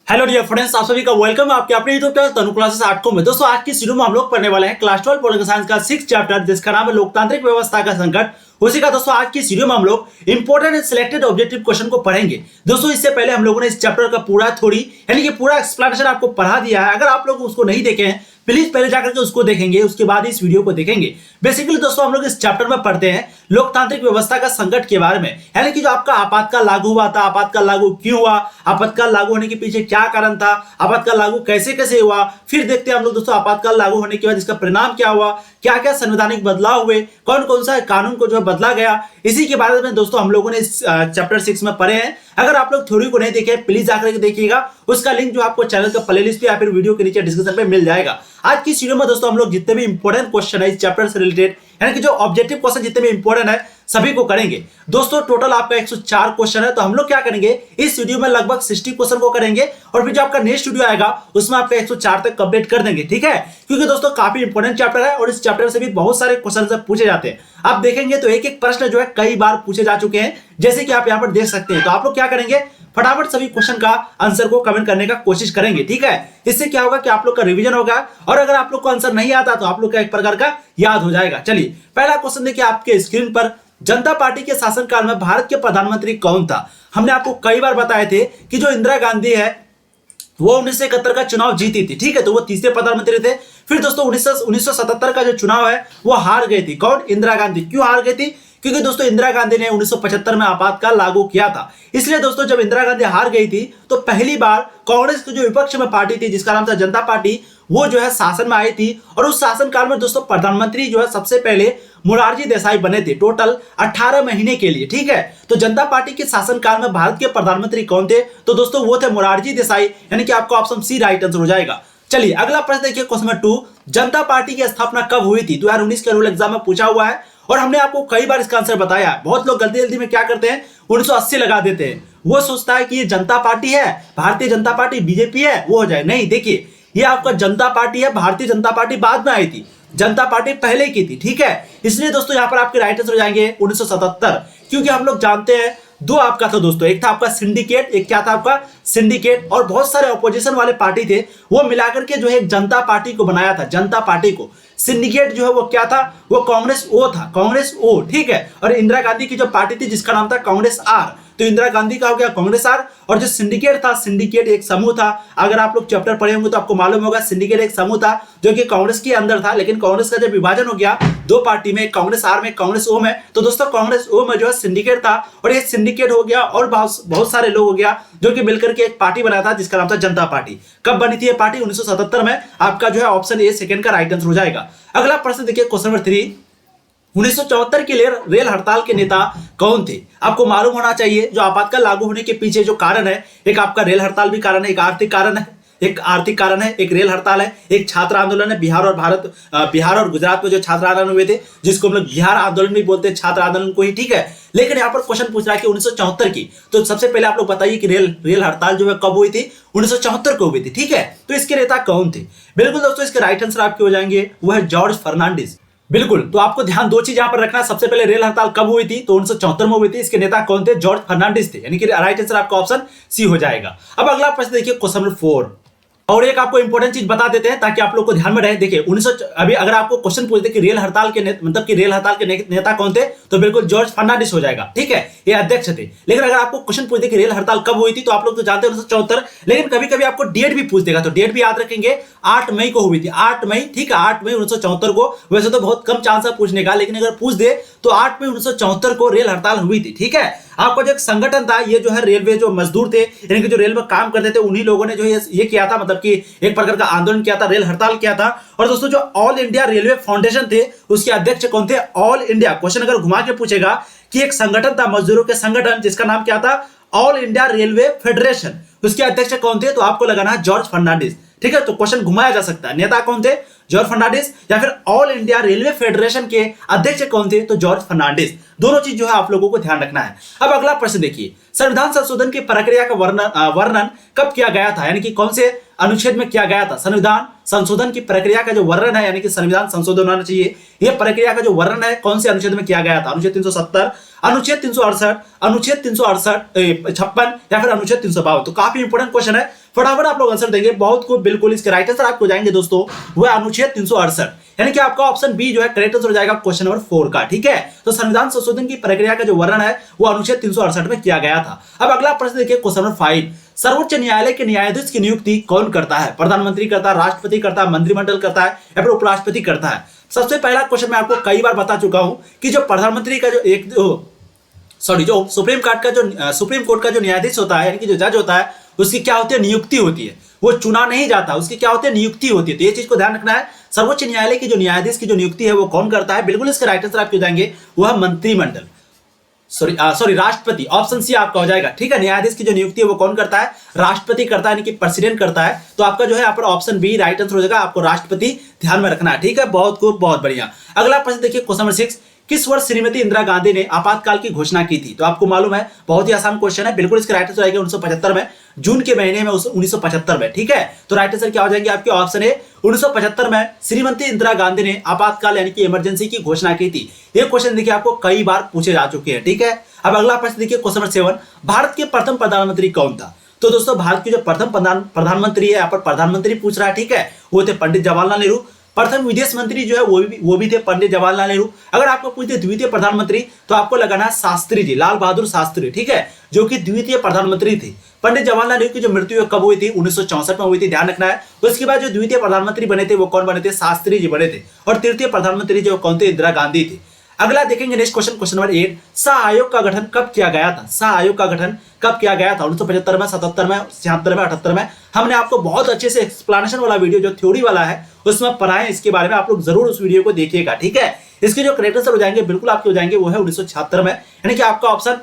Hello dear friends, आप सभी का वेलकम है आपके अपने यूट्यूब चैनल तनु क्लासेस 8 में। दोस्तों आज की वीडियो में हम लोग पढ़ने वाले हैं क्लास 12 पॉलिटिकल साइंस का 6 चैप्टर जिसका नाम है लोकतांत्रिक व्यवस्था का संकट। उसी का दोस्तों आज की वीडियो में हम लोग इंपॉर्टेंट सिलेक्टेड ऑब्जेक्टिव क्वेश्चन को पढ़ेंगे। दोस्तों इससे पहले हम लोगों ने इस चैप्टर का पूरा थ्योरी यानी कि पूरा एक्सप्लेनेशन आपको पढ़ा दिया है। अगर आप लोग उसको नहीं देखे हैं प्लीज पहले जाकर के उसको देखेंगे, उसके बाद इस वीडियो को देखेंगे। बेसिकली दोस्तों हम लोग इस चैप्टर में पढ़ते हैं लोकतांत्रिक व्यवस्था का संकट के बारे में, यानी कि जो आपका आपातकाल लागू हुआ था, आपातकाल लागू क्यों हुआ, आपातकाल लागू होने के पीछे क्या कारण था, आपातकाल लागू कैसे कैसे हुआ, फिर देखते हैं हम लोग दोस्तों आपातकाल लागू होने के बाद इसका परिणाम क्या हुआ, क्या क्या संवैधानिक बदलाव हुए, कौन कौन सा कानून को जो बदला गया। इसी के बारे में दोस्तों हम लोगों ने इस चैप्टर 6 में पढ़े हैं। अगर आप लोग थ्योरी को नहीं देखे प्लीज जाकर के देखिएगा, उसका लिंक जो आपको चैनल का प्लेलिस्ट पे या फिर वीडियो के नीचे डिस्क्रिप्शन पे मिल जाएगा। आज की वीडियो में दोस्तों हम लोग जितने भी इंपॉर्टेंट क्वेश्चन है इस चैप्टर से रिलेटेड, यानी कि जो ऑब्जेक्टिव क्वेश्चन जितने भी इंपॉर्टेंट है सभी को करेंगे। दोस्तों टोटल आपका 104 क्वेश्चन है, तो हम लोग क्या करेंगे इस वीडियो में लगभग 60 क्वेश्चन को करेंगे और फिर जो आपका नेक्स्ट वीडियो आएगा उसमें आपका 104 तक कंप्लीट कर देंगे, ठीक है। क्योंकि दोस्तों काफी इंपॉर्टेंट चैप्टर है और इस चैप्टर से भी बहुत सारे क्वेश्चन पूछे जाते हैं। आप देखेंगे तो एक एक प्रश्न जो है कई बार पूछे जा चुके हैं, जैसे कि आप यहाँ पर देख सकते हैं। तो आप लोग क्या करेंगे फटाफट सभी क्वेश्चन का आंसर को कमेंट करने का कोशिश करेंगे, ठीक है। इससे क्या होगा कि आप लोग का रिवीजन होगा और अगर आप लोग को आंसर नहीं आता तो आप लोग का एक प्रकार का याद हो जाएगा। चलिए पहला क्वेश्चन देखिए आपके स्क्रीन पर, जनता पार्टी के शासनकाल में भारत के प्रधानमंत्री कौन था। हमने आपको कई बार बताए थे कि जो इंदिरा गांधी है वो 1971 का चुनाव जीती थी, ठीक है, तो वो तीसरे प्रधानमंत्री थे। फिर दोस्तों 1977 का जो चुनाव है वो हार गई थी। कौन? इंदिरा गांधी। क्यों हार गई थी? क्योंकि दोस्तों इंदिरा गांधी ने 1975 में आपातकाल लागू किया था। इसलिए दोस्तों जब इंदिरा गांधी हार गई थी तो पहली बार कांग्रेस की जो विपक्ष में पार्टी थी जिसका नाम था जनता पार्टी, वो जो है शासन में आई थी। और उस शासन काल में दोस्तों प्रधानमंत्री जो है सबसे पहले मोरारजी देसाई बने थे, टोटल 18 महीने के लिए, ठीक है। तो जनता पार्टी के शासन काल में भारत के प्रधानमंत्री कौन थे? तो दोस्तों वो थे मोरारजी देसाई, यानी कि आपको ऑप्शन सी राइट आंसर हो जाएगा। चलिए अगला प्रश्न देखिए क्वेश्चन नंबर 2, जनता पार्टी की स्थापना कब हुई थी? 2019 के रूल एग्जाम में पूछा हुआ है और हमने आपको कई बार इसका आंसर बताया है। बहुत लोग जल्दी जल्दी में क्या करते हैं 1980 लगा देते हैं। वो सोचता है कि ये जनता पार्टी है, भारतीय जनता पार्टी बीजेपी है, वो हो जाए। नहीं, देखिए ये आपका जनता पार्टी है, भारतीय जनता पार्टी बाद में आई थी, जनता पार्टी पहले की थी, ठीक है। इसलिए दोस्तों यहां पर आपके राइट आंसर हो जाएंगे 1977, क्योंकि हम लोग जानते हैं दो आपका था दोस्तों, एक था आपका सिंडिकेट, एक क्या था आपका सिंडिकेट, और बहुत सारे ऑपोजिशन वाले पार्टी थे, वो मिलाकर के जो है एक जनता पार्टी को बनाया था, जनता पार्टी को। सिंडिकेट जो है वो क्या था? वो कांग्रेस ओ था, कांग्रेस ओ, ठीक है। और इंदिरा गांधी की जो पार्टी थी जिसका नाम था कांग्रेस आर, तो इंदिरा गांधी का हो गया कांग्रेस आर। और जो सिंडिकेट था, सिंडिकेट एक समूह था। अगर आप लोग चैप्टर पढ़े होंगे तो आपको मालूम होगा सिंडिकेट एक समूह था जो कि कांग्रेस के अंदर था, लेकिन कांग्रेस का जब विभाजन हो गया दो पार्टी में, कांग्रेस आर में, कांग्रेस ओ में, तो दोस्तों कांग्रेस ओ में जो है सिंडिकेट था और ये सिंडिकेट हो गया और बहुत सारे लोग हो गया जो कि मिलकर के एक पार्टी बनाया था जिसका नाम था जनता पार्टी। कब बनी थी ये पार्टी? 1977 में। आपका जो है ऑप्शन ए सेकंड का राइट आंसर हो जाएगा। अगला प्रश्न देखिए क्वेश्चन नंबर 3, 1974 के लिए रेल हड़ताल के नेता कौन थे? आपको मालूम होना चाहिए जो आपातकाल लागू होने के पीछे जो कारण है, एक आपका रेल हड़ताल भी कारण है, एक आर्थिक कारण है, एक रेल हड़ताल है, एक छात्र आंदोलन है। बिहार और गुजरात में जो छात्र आंदोलन हुए थे जिसको हम लोग बिहार आंदोलन भी बोलते हैं, छात्र आंदोलन को ही, ठीक है। लेकिन यहाँ पर क्वेश्चन पूछ रहा है कि 1974 की, तो सबसे पहले आप लोग बताइए कि रेल हड़ताल जो है कब हुई थी? 1974 को हुई थी, ठीक है। तो इसके नेता कौन थे? बिल्कुल दोस्तों इसके राइट आंसर आपके हो जाएंगे वो है जॉर्ज फर्नांडिस। बिल्कुल, तो आपको ध्यान दो चीज यहां पर रखना। सबसे पहले रेल हड़ताल कब हुई थी? तो 1974 में हुई थी। इसके नेता कौन थे? जॉर्ज फर्नांडिस थे, यानी कि राइट आंसर आपका ऑप्शन सी हो जाएगा। अब अगला प्रश्न देखिए क्वेश्चन नंबर 4, और एक आपको इंपॉर्टेंट चीज बता देते हैं ताकि आप लोग को ध्यान में रहे। देखिए अभी अगर आपको क्वेश्चन पूछते कि रेल हड़ताल के नेता कौन थे, तो बिल्कुल जॉर्ज फर्नांडिस हो जाएगा, ठीक है, ये अध्यक्ष थे। लेकिन अगर आपको क्वेश्चन पूछते कि रेल हड़ताल कब हुई थी, तो आप लोग तो जानते हैं 1974, लेकिन कभी कभी आपको डेट भी पूछ देगा, तो डेट भी याद रखेंगे, 8 मई को हुई थी, 8 मई, ठीक है, 8 मई 1974 को। वैसे तो बहुत कम चांस है पूछने का, लेकिन अगर पूछ दे तो 8 मई 1974 को रेल हड़ताल हुई थी, ठीक है। आपका जो एक संगठन था, ये जो है रेलवे जो मजदूर थे, यानी कि जो रेल में काम करते थे, उन्हीं लोगों ने जो ये किया था, मतलब कि एक प्रकार का आंदोलन किया था, रेल हड़ताल किया था। और दोस्तों जो ऑल इंडिया रेलवे फाउंडेशन थे उसके अध्यक्ष कौन थे? ऑल इंडिया, क्वेश्चन अगर घुमा के पूछेगा कि एक संगठन था मजदूरों के संगठन जिसका नाम क्या था? ऑल इंडिया रेलवे फेडरेशन, उसके अध्यक्ष कौन थे? तो आपको लगाना है जॉर्ज फर्नांडिस, ठीक है। तो क्वेश्चन घुमाया जा सकता है, नेता कौन थे? जॉर्ज फर्नांडिस, या फिर ऑल इंडिया रेलवे फेडरेशन के अध्यक्ष कौन थे? तो जॉर्ज फर्नांडिस। दोनों चीज जो है आप लोगों को ध्यान रखना है। अब अगला प्रश्न देखिए, संविधान संशोधन की प्रक्रिया का वर्णन कब किया गया था, यानी कि कौन से अनुच्छेद में किया गया था? संविधान संशोधन की प्रक्रिया का जो वर्णन है, यानी कि संविधान संशोधन होना चाहिए, यह प्रक्रिया का जो वर्णन है कौन से अनुच्छेद में किया गया था? अनुच्छेद 370, अनुच्छेद 368, अनुच्छेद 368 या फिर अनुच्छेद 352। तो काफी इंपोर्टेंट क्वेश्चन है, फटाफट आप लोग आंसर देंगे बहुत को बिल्कुल। इसके राइट आंसर आपको जाएंगे दोस्तों वह अनुच्छेद 368, यानी कि आपका ऑप्शन बी जो है करेक्ट आंसर हो जाएगा क्वेश्चन नंबर 4 का। ठीक है, तो संविधान संशोधन की प्रक्रिया का जो वर्णन है वो अनुच्छेद 368 में किया गया था। अब अगला प्रश्न देखिए क्वेश्चन नंबर 5, सर्वोच्च न्यायालय के न्यायाधीश की नियुक्ति कौन करता है? प्रधानमंत्री करता है, राष्ट्रपति करता है, मंत्रिमंडल करता है या फिर उपराष्ट्रपति करता है? सबसे पहला क्वेश्चन मैं आपको कई बार बता चुका हूं कि जो प्रधानमंत्री का जो सुप्रीम कोर्ट का जो न्यायाधीश होता है, यानी कि जो जज होता है, उसकी क्या होती है? नियुक्ति होती है। वो चुना नहीं जाता, उसकी क्या होती है? नियुक्ति होती है। तो ये चीज को ध्यान रखना है। सर्वोच्च न्यायालय की जो न्यायाधीश की जो नियुक्ति है वो कौन करता है? बिल्कुल इसका राइट आंसर आप क्यों जाएंगे वह मंत्रिमंडल, सॉरी राष्ट्रपति। ऑप्शन सी आपका हो जाएगा। ठीक है, न्यायाधीश की जो नियुक्ति है वो कौन करता है? राष्ट्रपति करता है, यानी कि प्रेसिडेंट करता है। तो आपका जो है यहाँ पर ऑप्शन बी राइट आंसर हो जाएगा। आपको राष्ट्रपति ध्यान में रखना है। ठीक है, बहुत खूब, बहुत बढ़िया। अगला प्रश्न देखिए क्वेश्चन नंबर 6, किस वर्ष श्रीमती इंदिरा गांधी ने आपातकाल की घोषणा की थी? तो आपको मालूम है, बहुत ही आसान क्वेश्चन है। बिल्कुल इसका राइट आंसर आएगा 1975 में, जून के महीने में 1975 में। ठीक है, तो राइट आंसर क्या हो जाएंगे आपके? ऑप्शन ए 1975 में श्रीमती इंदिरा गांधी ने आपातकाल यानी कि इमरजेंसी की घोषणा की थी। ये क्वेश्चन देखिए आपको कई बार पूछे जा चुके हैं। ठीक है, अब अगला प्रश्न देखिए क्वेश्चन नंबर 7, भारत के प्रथम प्रधानमंत्री कौन था? तो दोस्तों भारत के जो प्रथम प्रधानमंत्री है, यहाँ पर प्रधानमंत्री पूछ रहा है। ठीक है, वो थे पंडित जवाहरलाल नेहरू। प्रथम विदेश मंत्री जो है वो भी थे पंडित जवाहरलाल नेहरू। अगर आपको पूछते द्वितीय प्रधानमंत्री तो आपको लगाना है शास्त्री जी, लाल बहादुर शास्त्री। ठीक है, जो कि द्वितीय प्रधानमंत्री थे। पंडित जवाहरलाल नेहरू की जो मृत्यु कब हुई थी? 1964 में हुई थी, ध्यान रखना है। उसके बाद जो द्वितीय प्रधानमंत्री बने थे वो कौन बने थे? शास्त्री जी बने थे। और तृतीय प्रधानमंत्री जो कौन थे? इंदिरा गांधी थी। अगला देखेंगे next question, question number 8, Shah आयोग का गठन कब किया गया था? शाह आयोग का गठन कब किया गया था? 1975 में, 77 में, 76 में, 78 में? हमने आपको बहुत अच्छे से एक्सप्लेनेशन वाला वीडियो जो थ्योरी वाला है उसमें पढ़ाएं इसके बारे में। आप लोग जरूर उस वीडियो को देखिएगा। ठीक है, इसके जो करेक्ट आंसर हो जाएंगे बिल्कुल आपके हो जाएंगे वो है 1976 में, यानी कि आपका ऑप्शन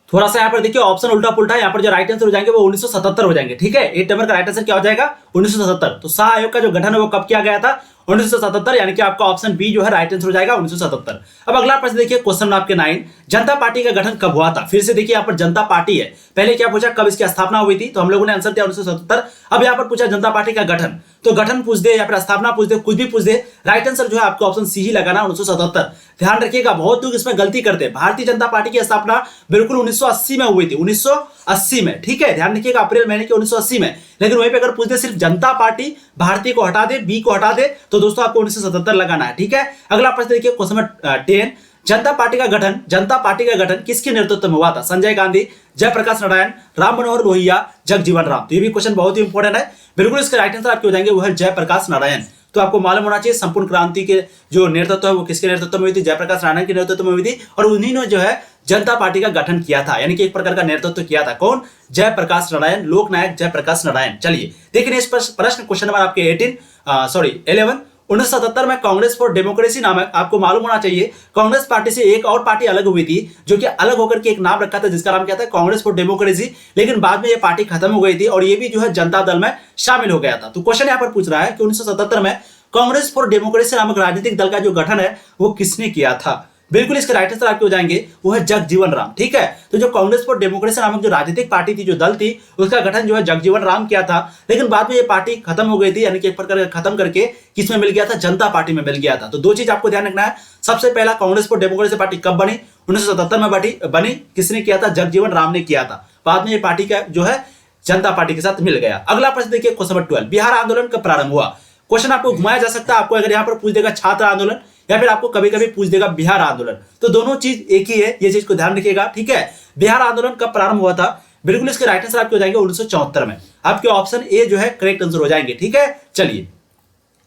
थोड़ा सा यहाँ पर देखिए ऑप्शन उल्टा पुल्टा, यहाँ पर जो राइट आंसर हो जाएंगे वो 1977 हो जाएंगे। ठीक है, 8 नंबर का राइट आंसर क्या हो जाएगा? 1977। तो शाह आयोग का जो गठन है वो कब किया गया था? 1977, यानी कि आपका ऑप्शन बी जो है राइट आंसर हो जाएगा 1977। अब अगला प्रश्न देखिए क्वेश्चन आपके 9, जनता पार्टी का गठन कब हुआ था? फिर से देखिए यहाँ पर जनता पार्टी है, पहले क्या पूछा कब इसकी स्थापना हुई थी? तो हम लोगों ने आंसर दिया 1977। अब यहाँ पर पूछा जनता पार्टी का गठन, तो गठन पूछ दे या फिर स्थापना पूछ दे, कुछ भी पूछ दे, राइट आंसर जो है आपका ऑप्शन सी ही लगाना 1977। ध्यान रखिएगा, बहुत लोग इसमें गलती करते हैं। भारतीय जनता पार्टी की स्थापना बिल्कुल 1980 में हुई थी, 1980 में। ठीक है, ध्यान रखिएगा अप्रैल महीने के 1980 में। लेकिन वहीं पे अगर पूछ दे सिर्फ जनता पार्टी, भारतीय को हटा दे, बी को हटा दे, तो दोस्तों आपको 1977 लगाना है। ठीक है, अगला प्रश्न देखिए क्वेश्चन नंबर 10, जनता पार्टी का गठन किसके नेतृत्व में हुआ था? संजय गांधी, जयप्रकाश नारायण, राम मनोहर लोहिया, जगजीवन राम? तो ये भी क्वेश्चन बहुत ही इंपॉर्टेंट है। बिल्कुल इसका राइट आंसर आपके हो जाएंगे वो है जयप्रकाश नारायण। तो आपको मालूम होना चाहिए संपूर्ण क्रांति के जो नेतृत्व है वो किसके नेतृत्व में हुई थी? जयप्रकाश नारायण के नेतृत्व में हुई थी। और उन्हीं ने जो है जनता पार्टी का गठन किया था, यानी कि एक प्रकार का नेतृत्व किया था। कौन? जयप्रकाश नारायण, लोकनायक जयप्रकाश नारायण। चलिए देखिए इस प्रश्न क्वेश्चन नंबर आपके 11, 1977 में कांग्रेस फॉर डेमोक्रेसी नामक, आपको मालूम होना चाहिए कांग्रेस पार्टी से एक और पार्टी अलग हुई थी, जो कि अलग होकर के एक नाम रखा था जिसका नाम क्या था? Congress for democracy. लेकिन बाद में ये पार्टी खत्म हो गई थी और ये भी जो है जनता दल में शामिल हो गया था। तो क्वेश्चन यहाँ पर पूछ रहा है कि 1977 में कांग्रेस फॉर डेमोक्रेसी नामक राजनीतिक दल का जो गठन है वो किसने किया था? बिल्कुल इसके राइट आंसर आपके हो जाएंगे वो है जगजीवन राम। ठीक है, तो जो कांग्रेस फॉर डेमोक्रेसी नामक जो राजनीतिक पार्टी थी, जो दल थी, उसका गठन जो है जगजीवन राम किया था। लेकिन बाद में ये पार्टी खत्म हो गई थी, यानी कि एक प्रकार खत्म करके किसमें मिल गया था? जनता पार्टी में मिल गया था। तो दो चीज आपको ध्यान रखना है। सबसे पहला कांग्रेस फॉर डेमोक्रेसी पार्टी कब बनी? 1977 में बनी। किसने किया था? जगजीवन राम ने किया था। बाद में ये पार्टी का जो है जनता पार्टी के साथ मिल गया। अगला प्रश्न देखिए क्वेश्चन नंबर 12, बिहार आंदोलन कब प्रारंभ हुआ? क्वेश्चन आपको घुमाया जा सकता है। आपको अगर यहाँ पर पूछ देगा छात्र आंदोलन या फिर आपको कभी कभी पूछ देगा बिहार आंदोलन, तो दोनों चीज एक ही है, ये चीज को ध्यान रखिएगा। ठीक है, बिहार आंदोलन कब प्रारंभ हुआ था? बिल्कुल इसके राइट आंसर आपके हो जाएंगे 1974 में। आपके ऑप्शन ए जो है करेक्ट आंसर हो जाएंगे। ठीक है, चलिए,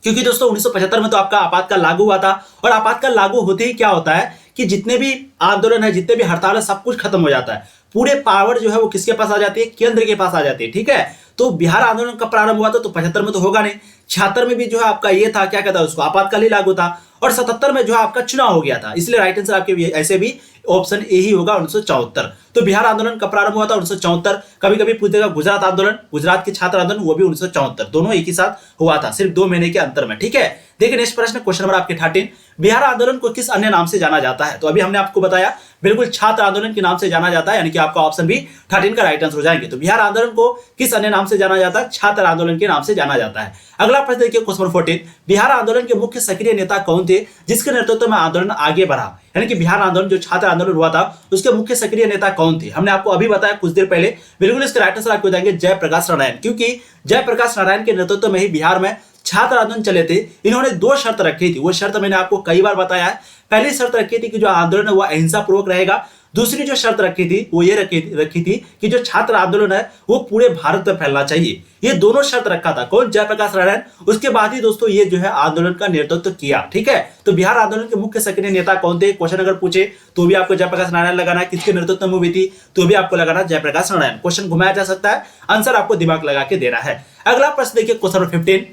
क्योंकि दोस्तों 1975 में तो आपका आपातकाल लागू हुआ था, और आपातकाल लागू होते ही क्या होता है कि जितने भी आंदोलन है, जितने भी हड़ताल है, सब कुछ खत्म हो जाता है। पूरे पावर जो है वो किसके पास आ जाती है? केंद्र के पास आ जाती है। ठीक है, तो बिहार आंदोलन कब प्रारंभ हुआ था? तो 75 में तो होगा नहीं, 76 में भी जो है आपका ये था, क्या कहता है उसको, आपातकाल ही लागू था, और 77 में जो है आपका चुनाव हो गया था। इसलिए राइट आंसर आपके ऐसे भी ऑप्शन ए ही होगा 1974। तो बिहार आंदोलन कब प्रारंभ हुआ था? 1974। कभी कभी पूछ देगा गुजरात आंदोलन, गुजरात के छात्र आंदोलन, वो भी 1974। दोनों एक ही साथ हुआ था, सिर्फ 2 महीने के अंतर में। ठीक है, देखिए नेक्स्ट प्रश्न, क्वेश्चन नंबर आपके 13, बिहार आंदोलन को किस अन्य नाम से जाना जाता है? तो अभी हमने आपको बताया बिल्कुल छात्र आंदोलन के नाम से जाना जाता है, यानी कि आपका ऑप्शन भी 13 का राइट आंसर हो जाएंगे। तो बिहार आंदोलन को किस अन्य नाम से जाना जाता है? छात्र आंदोलन के नाम से जाना जाता है। अगला प्रश्न देखिए क्वेश्चन नंबर 14, बिहार आंदोलन के मुख्य सक्रिय नेता कौन थे जिसके नेतृत्व में आंदोलन आगे बढ़ा? यानी कि बिहार आंदोलन जो छात्र आंदोलन हुआ था उसके मुख्य सक्रिय नेता कौन थे? हमने आपको अभी बताया कुछ देर पहले, बिल्कुल इसके राइट आंसर आपको हो जाएंगे जयप्रकाश नारायण, क्योंकि जयप्रकाश नारायण के नेतृत्व में ही बिहार में छात्र आंदोलन चले थे। इन्होंने दो शर्त रखी थी, वो शर्त मैंने आपको कई बार बताया है। पहली शर्त रखी थी कि जो आंदोलन है वो अहिंसा पूर्वक रहेगा। दूसरी जो शर्त रखी थी वो ये रखी थी कि जो छात्र आंदोलन है वो पूरे भारत में फैलना चाहिए। ये दोनों शर्त रखा था कौन? जयप्रकाश नारायण। उसके बाद ही दोस्तों ये जो है आंदोलन का नेतृत्व किया। ठीक है, तो बिहार आंदोलन के मुख्य सक्रिय नेता कौन थे? क्वेश्चन अगर पूछे तो भी आपको जयप्रकाश नारायण लगाना है। किसके नेतृत्व में हुई थी? तो भी आपको लगाना जयप्रकाश नारायण। क्वेश्चन घुमाया जा सकता है, आंसर आपको दिमाग लगा के देना है। अगला प्रश्न देखिए क्वेश्चन नंबर 15,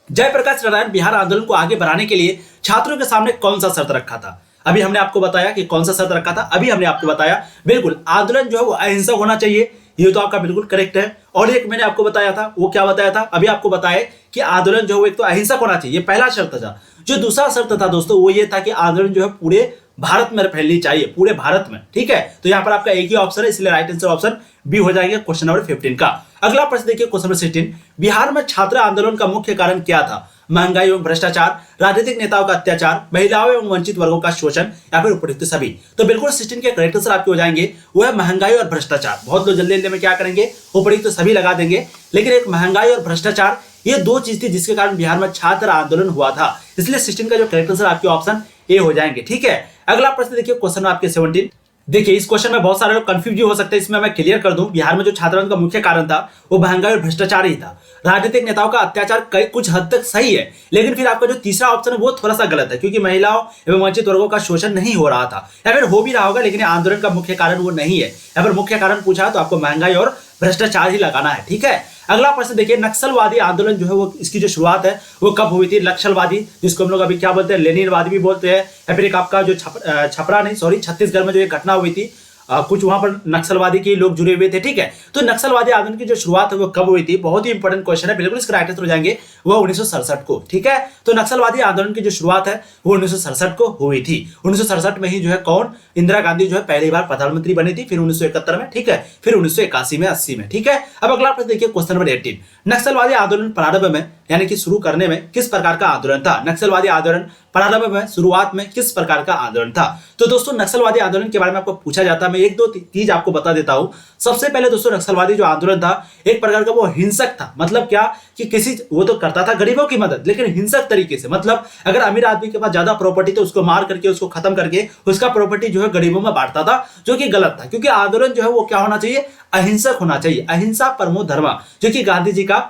जयप्रकाश नारायण बिहार आंदोलन को आगे बढ़ाने के लिए छात्रों के सामने कौन सा शर्त रखा था? अभी हमने आपको बताया कि कौन सा शर्त रखा था, अभी हमने आपको बताया बिल्कुल आंदोलन जो है वो अहिंसक होना चाहिए, ये तो आपका बिल्कुल करेक्ट है। और एक मैंने आपको बताया था, वो क्या बताया था? अभी आपको बताया कि आंदोलन जो है वो एक तो अहिंसक होना चाहिए, पहला शर्त था। जो दूसरा शर्त था दोस्तों वो ये था कि आंदोलन जो है पूरे भारत में फैलनी चाहिए, पूरे भारत में। ठीक है, तो यहाँ पर आपका एक ही ऑप्शन है, इसलिए राइट आंसर ऑप्शन बी हो जाएगा क्वेश्चन नंबर 15 का। अगला प्रश्न देखिए क्वेश्चन नंबर 16, बिहार में छात्र आंदोलन का मुख्य कारण क्या था? महंगाई एवं भ्रष्टाचार, राजनीतिक नेताओं का अत्याचार, महिलाओं एवं वंचित वर्गों का शोषण, या फिर उपयुक्त सभी? तो बिल्कुल 16 के करेक्ट आंसर आपके हो जाएंगे वो है महंगाई और भ्रष्टाचार। बहुत लोग जल्दी जल्दी में क्या करेंगे, उपयुक्त सभी लगा देंगे, लेकिन एक महंगाई और भ्रष्टाचार ये दो चीज थी जिसके कारण बिहार में छात्र आंदोलन हुआ था, इसलिए 16 का जो करेक्ट आंसर आपके ऑप्शन ए हो जाएंगे। ठीक है, अगला प्रश्न देखिए क्वेश्चन आपके 17, देखिए इस क्वेश्चन में बहुत सारे लोग कंफ्यूज हो सकते हैं, इसमें मैं क्लियर कर दूं। बिहार में जो छात्र आंदोलन का मुख्य कारण था वो महंगाई और भ्रष्टाचार ही था। राजनीतिक नेताओं का अत्याचार कुछ हद तक सही है, लेकिन फिर आपका जो तीसरा ऑप्शन है वो थोड़ा सा गलत है, क्योंकि महिलाओं एवं वंचित वर्गों का शोषण नहीं हो रहा था, या फिर हो भी रहा होगा लेकिन आंदोलन का मुख्य कारण वो नहीं है। या फिर मुख्य कारण पूछा तो आपको महंगाई और भ्रष्टाचार ही लगाना है। ठीक है, अगला प्रश्न देखिए, नक्सलवादी आंदोलन जो है वो इसकी जो शुरुआत है वो कब हुई थी? नक्सलवादी जिसको हम लोग अभी क्या बोलते हैं, लेनिनवादी भी बोलते हैं, या फिर एक आपका जो छत्तीसगढ़ में जो एक घटना हुई थी, कुछ वहां पर नक्सलवादी के लोग जुड़े हुए थे। ठीक है, तो नक्सलवादी आंदोलन की जो शुरुआत है वो कब हुई थी? बहुत ही इंपॉर्टेंट क्वेश्चन है, बिल्कुल इसका राइट आंसर हो जाएंगे वो 1967 को। ठीक है, तो नक्सलवादी आंदोलन की जो शुरुआत है वो 1967 को हुई थी। 1967 में ही जो है कौन, इंदिरा गांधी जो है पहली बार प्रधानमंत्री बनी थी, फिर 1971 में, ठीक है, फिर 1981 में, 80 में। ठीक है, अब अगला प्रश्न देखिए क्वेश्चन नंबर 18, नक्सलवादी आंदोलन प्रारंभ में यानी कि शुरू करने में किस प्रकार का आंदोलन था? नक्सलवादी आंदोलन प्रारंभ में, शुरुआत में किस प्रकार का आंदोलन था? तो दोस्तों नक्सलवादी आंदोलन के बारे में आपको पूछा जाता है, मैं एक दो चीज आपको बता देता हूं। सबसे पहले दोस्तों नक्सलवादी जो आंदोलन था एक प्रकार का वो हिंसक था। मतलब क्या कि किसी वो तो करता था गरीबों की मदद, लेकिन हिंसक तरीके से। मतलब अगर अमीर आदमी के पास ज्यादा प्रॉपर्टी तो उसको मार करके, उसको खत्म करके उसका प्रॉपर्टी जो है गरीबों में बांटता था, जो कि गलत था, क्योंकि आंदोलन जो है वो क्या होना चाहिए, अहिंसक होना चाहिए। अहिंसा परमो धर्म, जो कि गांधी जी का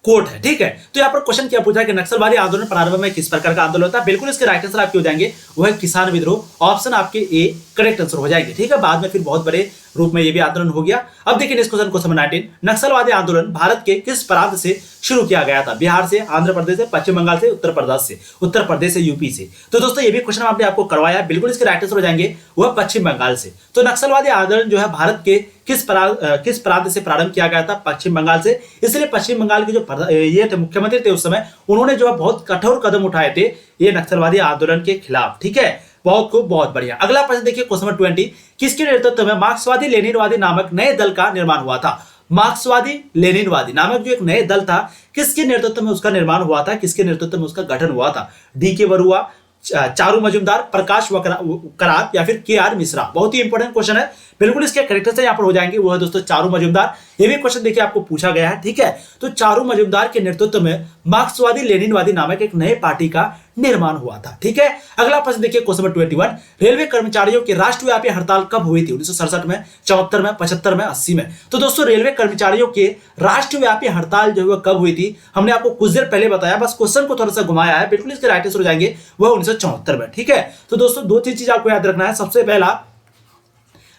कोट है। ठीक है, तो यहाँ पर क्वेश्चन क्या पूछा है कि नक्सलवादी आंदोलन प्रारंभ में किस प्रकार का आंदोलन था? बिल्कुल इसके राइट आंसर आपके हो जाएंगे वो है किसान विद्रोह। ऑप्शन आपके ए करेक्ट आंसर हो जाएंगे। ठीक है, बाद में फिर बहुत बड़े रूप में ये भी आंदोलन हो गया। अब देखिए नेक्स्ट क्वेश्चन, क्वेश्चन 19, नक्सलवादी आंदोलन भारत के किस प्रांत से शुरू किया गया था? बिहार से, आंध्र प्रदेश से, पश्चिम बंगाल से, उत्तर प्रदेश से, यूपी से? तो दोस्तों ये भी क्वेश्चन हमने आपको करवाया, बिल्कुल इसके राइट आंसर हो जाएंगे वह पश्चिम बंगाल से। तो नक्सलवादी आंदोलन जो है भारत के किस प्रांत से प्रारंभ किया गया था? पश्चिम बंगाल से। इसलिए पश्चिम बंगाल के जो ये थे मुख्यमंत्री थे उस समय, उन्होंने जो है बहुत कठोर कदम उठाए थे ये नक्सलवादी आंदोलन के खिलाफ। ठीक है, बहुत खूब, बहुत बढ़िया। अगला प्रश्न देखिए क्वेश्चन नंबर 20, किसके नेतृत्व में मार्क्सवादी लेनिनवादी नामक नए दल का निर्माण हुआ था? मार्क्सवादी लेनिनवादी नामक जो एक नए दल था, किसके नेतृत्व में उसका निर्माण हुआ था, किसके नेतृत्व में उसका गठन हुआ था? डी.के. बरुआ, चारू मजुमदार, प्रकाश करात, या फिर के.आर. मिश्रा? बहुत ही इंपॉर्टेंट क्वेश्चन है, बिल्कुल इसके करेक्टर से यहाँ पर हो जाएंगे वो है दोस्तों चारू मजुमदार। ये भी क्वेश्चन देखिए आपको पूछा गया है। ठीक है, तो चारू मजुमदार के नेतृत्व में मार्क्सवादी लेनिनवादी नामक एक नए पार्टी का निर्माण हुआ था। ठीक है, अगला प्रश्न देखिए क्वेश्चन नंबर 21, रेलवे कर्मचारियों की राष्ट्रव्यापी हड़ताल कब हुई थी? 1967 में, 74 में, 75 में, 80 में? तो दोस्तों रेलवे कर्मचारियों के राष्ट्रव्यापी हड़ताल जो है कब हुई थी? हमने आपको कुछ देर पहले बताया, बस क्वेश्चन को थोड़ा सा घुमाया है, बिल्कुल इसके राइट आंसर हो जाएंगे वह 1974 में। ठीक है, तो दोस्तों दो तीन चीज आपको याद रखना है। सबसे पहला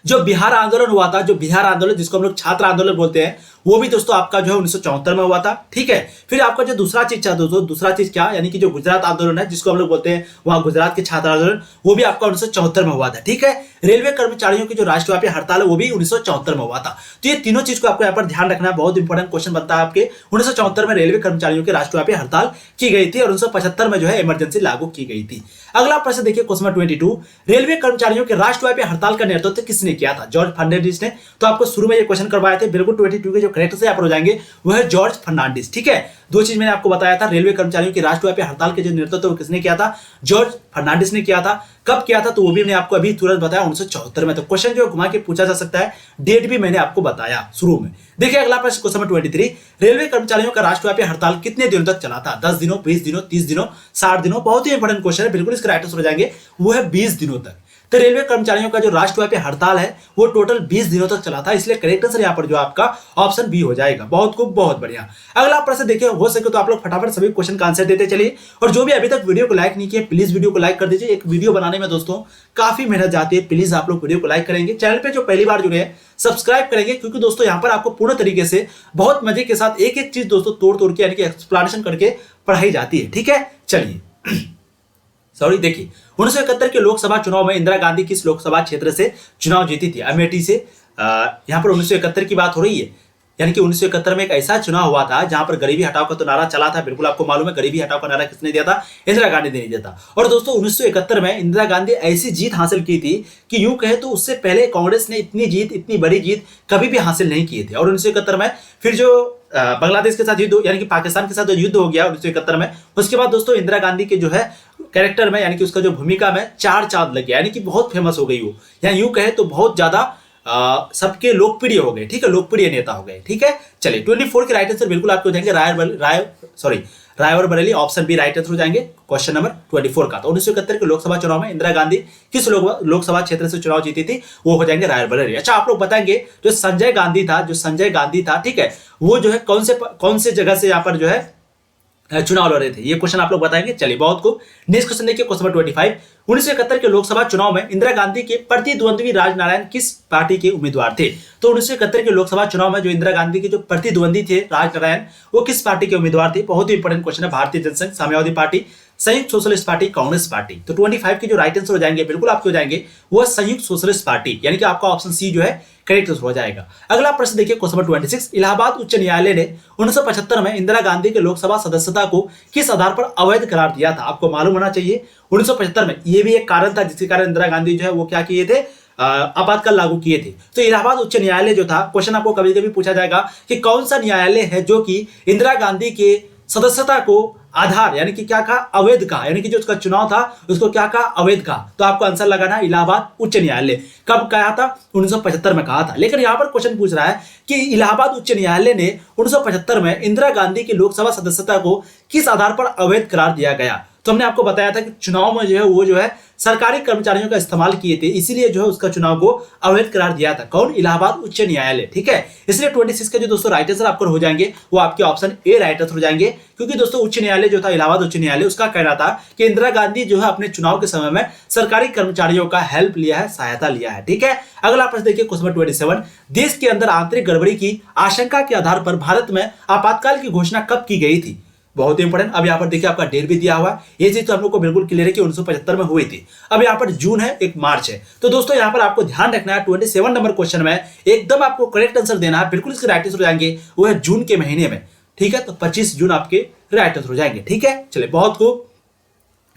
जो बिहार आंदोलन हुआ था, जो बिहार आंदोलन जिसको हम लोग छात्र आंदोलन बोलते हैं, वो भी दोस्तों आपका जो है 1974 में हुआ था। ठीक है, फिर आपका जो दूसरा चीज था दोस्तों, दूसरा चीज क्या, यानी कि जो गुजरात आंदोलन है जिसको हम लोग बोलते हैं वहां गुजरात के छात्र आंदोलन, वो भी आपका 1974 में हुआ था। ठीक है, रेलवे कर्मचारियों की जो राष्ट्रव्यापी हड़ताल है वो भी 1974 में हुआ था। तो ये तीनों चीज को आपको यहाँ पर ध्यान रखना है, बहुत इंपॉर्टेंट क्वेश्चन बनता है आपके। 1974 में रेलवे कर्मचारियों की राष्ट्रव्यापी हड़ताल की गई थी और 1975 में जो है इमरजेंसी लागू की गई थी। अगला प्रश्न देखिए क्वेश्चन नंबर 22, रेलवे कर्मचारियों के राष्ट्रव्यापी हड़ताल का नेतृत्व किसने किया था? जॉर्ज फर्नांडिस ने। तो आपको शुरू में ये क्वेश्चन करवाए थे, बिल्कुल 22 के जो करेक्ट से यहाँ पर हो जाएंगे वो है जॉर्ज फर्नांडिस। ठीक है, दो चीज मैंने आपको बताया था, रेलवे कर्मचारियों की राष्ट्रव्यापी हड़ताल के जो नेतृत्व किसने किया था? जॉर्ज फर्नांडिस ने किया था। कब किया था? तो वो भी मैंने आपको अभी तुरंत बताया 1974 में। तो क्वेश्चन जो घुमा के पूछा जा सकता है, डेट भी मैंने आपको बताया शुरू में। देखिए अगला प्रश्न क्वेश्चन नंबर 23, रेलवे कर्मचारियों का राष्ट्रव्यापी हड़ताल कितने दिनों तक चला था? 10 दिनों, 20 दिनों, 30 दिनों, 60 दिनों। बहुत ही इंपॉर्टेंट क्वेश्चन है, बिल्कुल इसके राइट आंसर हो जाएंगे वो है 20 दिनों तक। तो रेलवे कर्मचारियों का जो राष्ट्रव्यापी हड़ताल है वो टोटल 20 दिनों तक चला था, इसलिए करेक्ट आंसर यहाँ पर जो आपका ऑप्शन बी हो जाएगा। बहुत खूब, बहुत बढ़िया। अगला प्रश्न देखिए, हो सके तो आप लोग फटाफट सभी क्वेश्चन का आंसर देते चलिए, और जो भी अभी तक वीडियो को लाइक नहीं किया प्लीज वीडियो को लाइक कर दीजिए। एक वीडियो बनाने में दोस्तों काफी मेहनत जाती है, प्लीज आप लोग वीडियो को लाइक करेंगे। चैनल पे जो पहली बार जुड़े हैं सब्सक्राइब करेंगे, क्योंकि दोस्तों यहाँ पर आपको पूर्ण तरीके से बहुत मजे के साथ एक एक चीज दोस्तों तोड़ तोड़ के यानी कि एक्सप्लेनेशन करके पढ़ाई जाती है। ठीक है, चलिए सॉरी, देखिए 1971 के लोकसभा चुनाव में इंदिरा गांधी किस लोकसभा क्षेत्र से चुनाव जीती थी? अमेठी से। यहाँ पर 1971 की बात हो रही है, यानी कि 1971 में एक ऐसा चुनाव हुआ था जहां पर गरीबी हटाओ का तो नारा चला था। बिल्कुल आपको मालूम है गरीबी हटाओ का नारा किसने दिया था? इंदिरा गांधी ने दिया था। और दोस्तों 1971 में इंदिरा गांधी ऐसी जीत हासिल की थी कि यूं कहे तो उससे पहले कांग्रेस ने इतनी बड़ी जीत कभी भी हासिल नहीं की थी। और 1971 में फिर जो बांग्लादेश के साथ युद्ध यानी कि पाकिस्तान के साथ जो युद्ध हो गया 1971 में, उसके बाद दोस्तों इंदिरा गांधी के जो है कैरेक्टर में यानी कि उसका जो भूमिका में 4 चांद लग गया, यानी कि बहुत फेमस हो गई वो, या यूं कहे तो बहुत ज्यादा सबके लोकप्रिय हो गए। ठीक है, लोकप्रिय नेता हो गए। ठीक है, चलिए 24 के राइट आंसर बिल्कुल आपके हो जाएंगे Raebareli, option B right answer हो जाएंगे क्वेश्चन नंबर 24 का। तो 1971 के लोकसभा चुनाव में इंदिरा गांधी किस लोकसभा क्षेत्र से चुनाव जीती थी? वो हो जाएंगे रायबरेली। अच्छा, आप लोग बताएंगे जो संजय गांधी था, ठीक है, वो जो है कौन से जगह से यहाँ पर जो है चुनाव लड़ रहे थे? ये क्वेश्चन आप लोग बताएंगे। चलिए बहुत खूब। नेक्स्ट क्वेश्चन देखिए क्वेश्चन नंबर 25, 1971 के लोकसभा चुनाव में इंदिरा गांधी के प्रतिद्वंद्वी राजनारायण किस पार्टी के उम्मीदवार थे? तो 1971 के लोकसभा चुनाव में जो इंदिरा गांधी के जो प्रतिद्वंदी थे राजनारायण, वो किस पार्टी के उम्मीदवार थे? बहुत ही इंपॉर्टेंट क्वेश्चन है। भारतीय जनसंघ, साम्यवादी पार्टी, संयुक्त सोशलिस्ट पार्टी, कांग्रेस पार्टी। तो 25 के जो राइट आंसर हो जाएंगे बिल्कुल आपके हो जाएंगे वो संयुक्त सोशलिस्ट पार्टी, यानी कि आपका ऑप्शन सी जो है करेक्ट हो जाएगा। अगला प्रश्न देखिए क्वेश्चन नंबर 26, इलाहाबाद उच्च न्यायालय ने 1975 में इंदिरा गांधी के लोकसभा सदस्यता को किस आधार पर अवैध करार दिया था? आपको मालूम होना चाहिए 1975 में ये भी एक कारण था जिसके कारण इंदिरा गांधी जो है वो क्या किए थे? आपातकाल लागू किए थे। तो इलाहाबाद उच्च न्यायालय जो था, क्वेश्चन आपको कभी कभी पूछा जाएगा कि कौन सा न्यायालय है जो कि इंदिरा गांधी के सदस्यता को आधार यानी कि क्या कहा? अवैध कहा, यानी कि जो उसका चुनाव था उसको क्या कहा? अवैध कहा। तो आपको आंसर लगाना इलाहाबाद उच्च न्यायालय। कब कहा था? 1975 में कहा था। लेकिन यहां पर क्वेश्चन पूछ रहा है कि इलाहाबाद उच्च न्यायालय ने 1975 में इंदिरा गांधी की लोकसभा सदस्यता को किस आधार पर अवैध करार दिया गया? तो हमने आपको बताया था कि चुनाव में जो है वो जो है सरकारी कर्मचारियों का इस्तेमाल किए थे, इसीलिए जो है उसका चुनाव को अवैध करार दिया था। कौन? इलाहाबाद उच्च न्यायालय। ठीक है, इसलिए 26 के जो दोस्तों राइट आंसर आपको हो जाएंगे वो आपके ऑप्शन ए राइट आंसर हो जाएंगे, क्योंकि दोस्तों उच्च न्यायालय जो था इलाहाबाद उच्च न्यायालय, उसका कहना था कि इंदिरा गांधी जो है अपने चुनाव के समय में सरकारी कर्मचारियों का हेल्प लिया है, सहायता लिया है। ठीक है, अगला प्रश्न देखिए क्वेश्चन नंबर 27, देश के अंदर आंतरिक गड़बड़ी की आशंका के आधार पर भारत में आपातकाल की घोषणा कब की गई थी? बहुत इंपॉर्टेंट। अब यहाँ पर देखिए आपका डेट भी दिया हुआ है, ये चीज तो हम लोग को बिल्कुल क्लियर है कि 1975 में हुई थी। अब यहाँ पर जून है, एक मार्च है। तो दोस्तों यहाँ पर आपको ध्यान रखना है 27 नंबर क्वेश्चन में एकदम आपको करेक्ट आंसर देना है, बिल्कुल इसके राइट आंसर हो जाएंगे वो है जून के महीने में। ठीक है, तो 25 जून आपके राइट आंसर हो जाएंगे। ठीक है, चलिए बहुत खूब।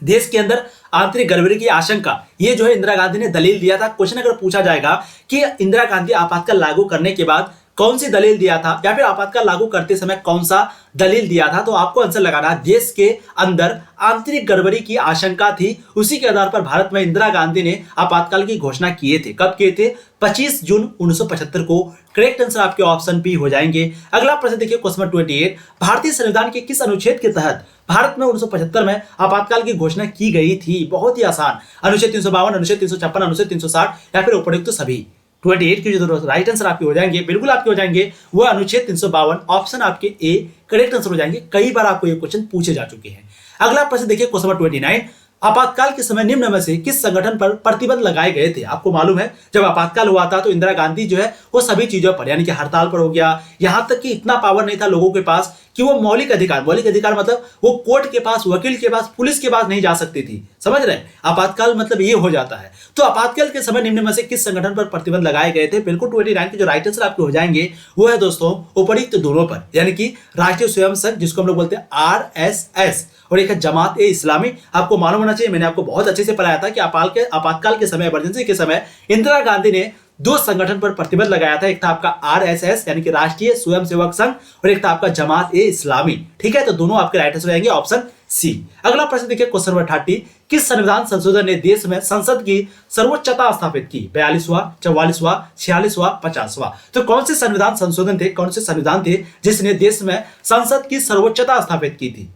देश के अंदर आंतरिक गड़बड़ी की आशंका, ये जो है इंदिरा गांधी ने दलील दिया था। क्वेश्चन अगर पूछा जाएगा कि इंदिरा गांधी आपातकाल लागू करने के बाद कौन सी दलील दिया था या फिर आपातकाल लागू करते समय कौन सा दलील दिया था, तो आपको आंसर लगाना देश के अंदर आंतरिक गड़बड़ी की आशंका थी, उसी के आधार पर भारत में इंदिरा गांधी ने आपातकाल की घोषणा किए थे। कब किए थे? 25 जून 1975 को। करेक्ट आंसर आपके ऑप्शन बी हो जाएंगे। अगला प्रश्न देखिए क्वेश्चन नंबर 28, भारतीय संविधान के किस अनुच्छेद के तहत भारत में 1975 में आपातकाल की घोषणा की गई थी? बहुत ही आसान, अनुच्छेद 352, अनुच्छेद 356, अनुच्छेद 360 या फिर उपयुक्त सभी। 28 की जो राइट आंसर आपके हो जाएंगे बिल्कुल आपके हो जाएंगे वो अनुच्छेद 352, ऑप्शन आपके ए करेक्ट आंसर हो जाएंगे। कई बार आपको ये क्वेश्चन पूछे जा चुके हैं। अगला प्रश्न देखिए क्वेश्चन नंबर 29, आपातकाल के समय निम्न में से किस संगठन पर प्रतिबंध लगाए गए थे? आपको मालूम है जब आपातकाल हुआ था तो इंदिरा गांधी जो है वो सभी चीजों पर यानी कि हड़ताल पर हो गया, यहां तक कि इतना पावर नहीं था लोगों के पास कि वो मौलिक अधिकार मतलब वो कोर्ट के पास, वकील के पास, पुलिस के पास नहीं जा सकती थी। समझ रहे हैं? आपातकाल मतलब ये हो जाता है। तो आपातकाल के समय निम्न में से किस संगठन पर प्रतिबंध लगाए गए थे? बिल्कुल 29 के जो राइट आंसर आपके हो जाएंगे वो है दोस्तों उपरोक्त दोनों पर, यानी कि राष्ट्रीय स्वयं संघ जिसको हम लोग बोलते हैं आरएसएस और एक है जमात ए इस्लामी। आपको मालूम होना चाहिए, मैंने आपको बहुत अच्छे से पढ़ाया था कि आपातकाल के समय, इमरजेंसी के समय इंदिरा गांधी ने दो संगठन पर प्रतिबंध लगाया था। एक था आपका आरएसएस यानी कि राष्ट्रीय स्वयंसेवक संघ और एक था आपका जमात ए इस्लामी। ठीक है, तो दोनों आपके राइट आंसर रहेंगे ऑप्शन सी। अगला प्रश्न देखिए क्वेश्चन नंबर 30, किस संविधान संशोधन ने देश में संसद की सर्वोच्चता स्थापित की? 42वां, 44वां, 46वां, 50वां। तो कौन से संविधान संशोधन थे, कौन से संविधान थे जिसने देश में संसद की सर्वोच्चता स्थापित की थी?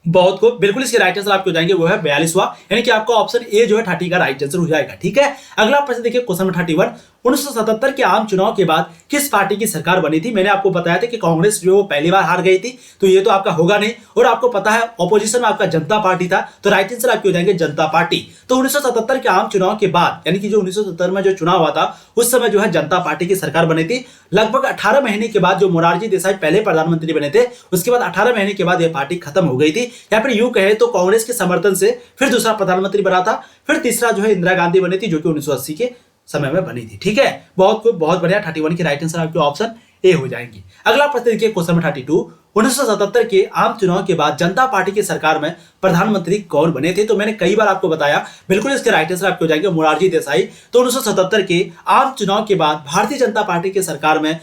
बहुत को बिल्कुल इसके राइट आंसर आपको हो जाएंगे वो है 42वां, यानी कि आपका ऑप्शन ए जो है 30 का राइट आंसर हो जाएगा। ठीक है, अगला प्रश्न देखिए क्वेश्चन नंबर 31, 1977 के आम चुनाव के बाद किस पार्टी की सरकार बनी थी? मैंने आपको बताया था कि कांग्रेस जो पहली बार हार गई थी, तो ये तो आपका होगा नहीं, और आपको पता है ऑपोजिशन में आपका जनता पार्टी था, तो राइट आंसर आपके हो जाएंगे जनता पार्टी। तो 1977 के आम चुनाव के बाद यानी कि जो 1970 में जो चुनाव हुआ था उस समय जो है जनता पार्टी की सरकार बनी थी। लगभग 18 महीने के बाद जो मोरारजी देसाई पहले प्रधानमंत्री बने थे, उसके बाद 18 महीने के बाद यह पार्टी खत्म हो गई थी, या फिर यूं कहे तो कांग्रेस के समर्थन से फिर दूसरा प्रधानमंत्री बना था, फिर तीसरा जो है इंदिरा गांधी बनी थी जो कि 1980 के समय में बनी थी। ठीक है, बहुत बढ़िया, 31 की राइट आंसर आपके ऑप्शन ए हो जाएंगे। अगला प्रश्न देखिए क्वेश्चन नंबर 32, 1977 के आम चुनाव के बाद जनता पार्टी की सरकार में प्रधानमंत्री कौन बने थे? तो मैंने कई बार आपको बताया, बिल्कुल इसके राइट आंसर आपके हो जाएंगे मोरारजी देसाई। तो 1977 के आम चुनाव के बाद भारतीय जनता पार्टी की सरकार में,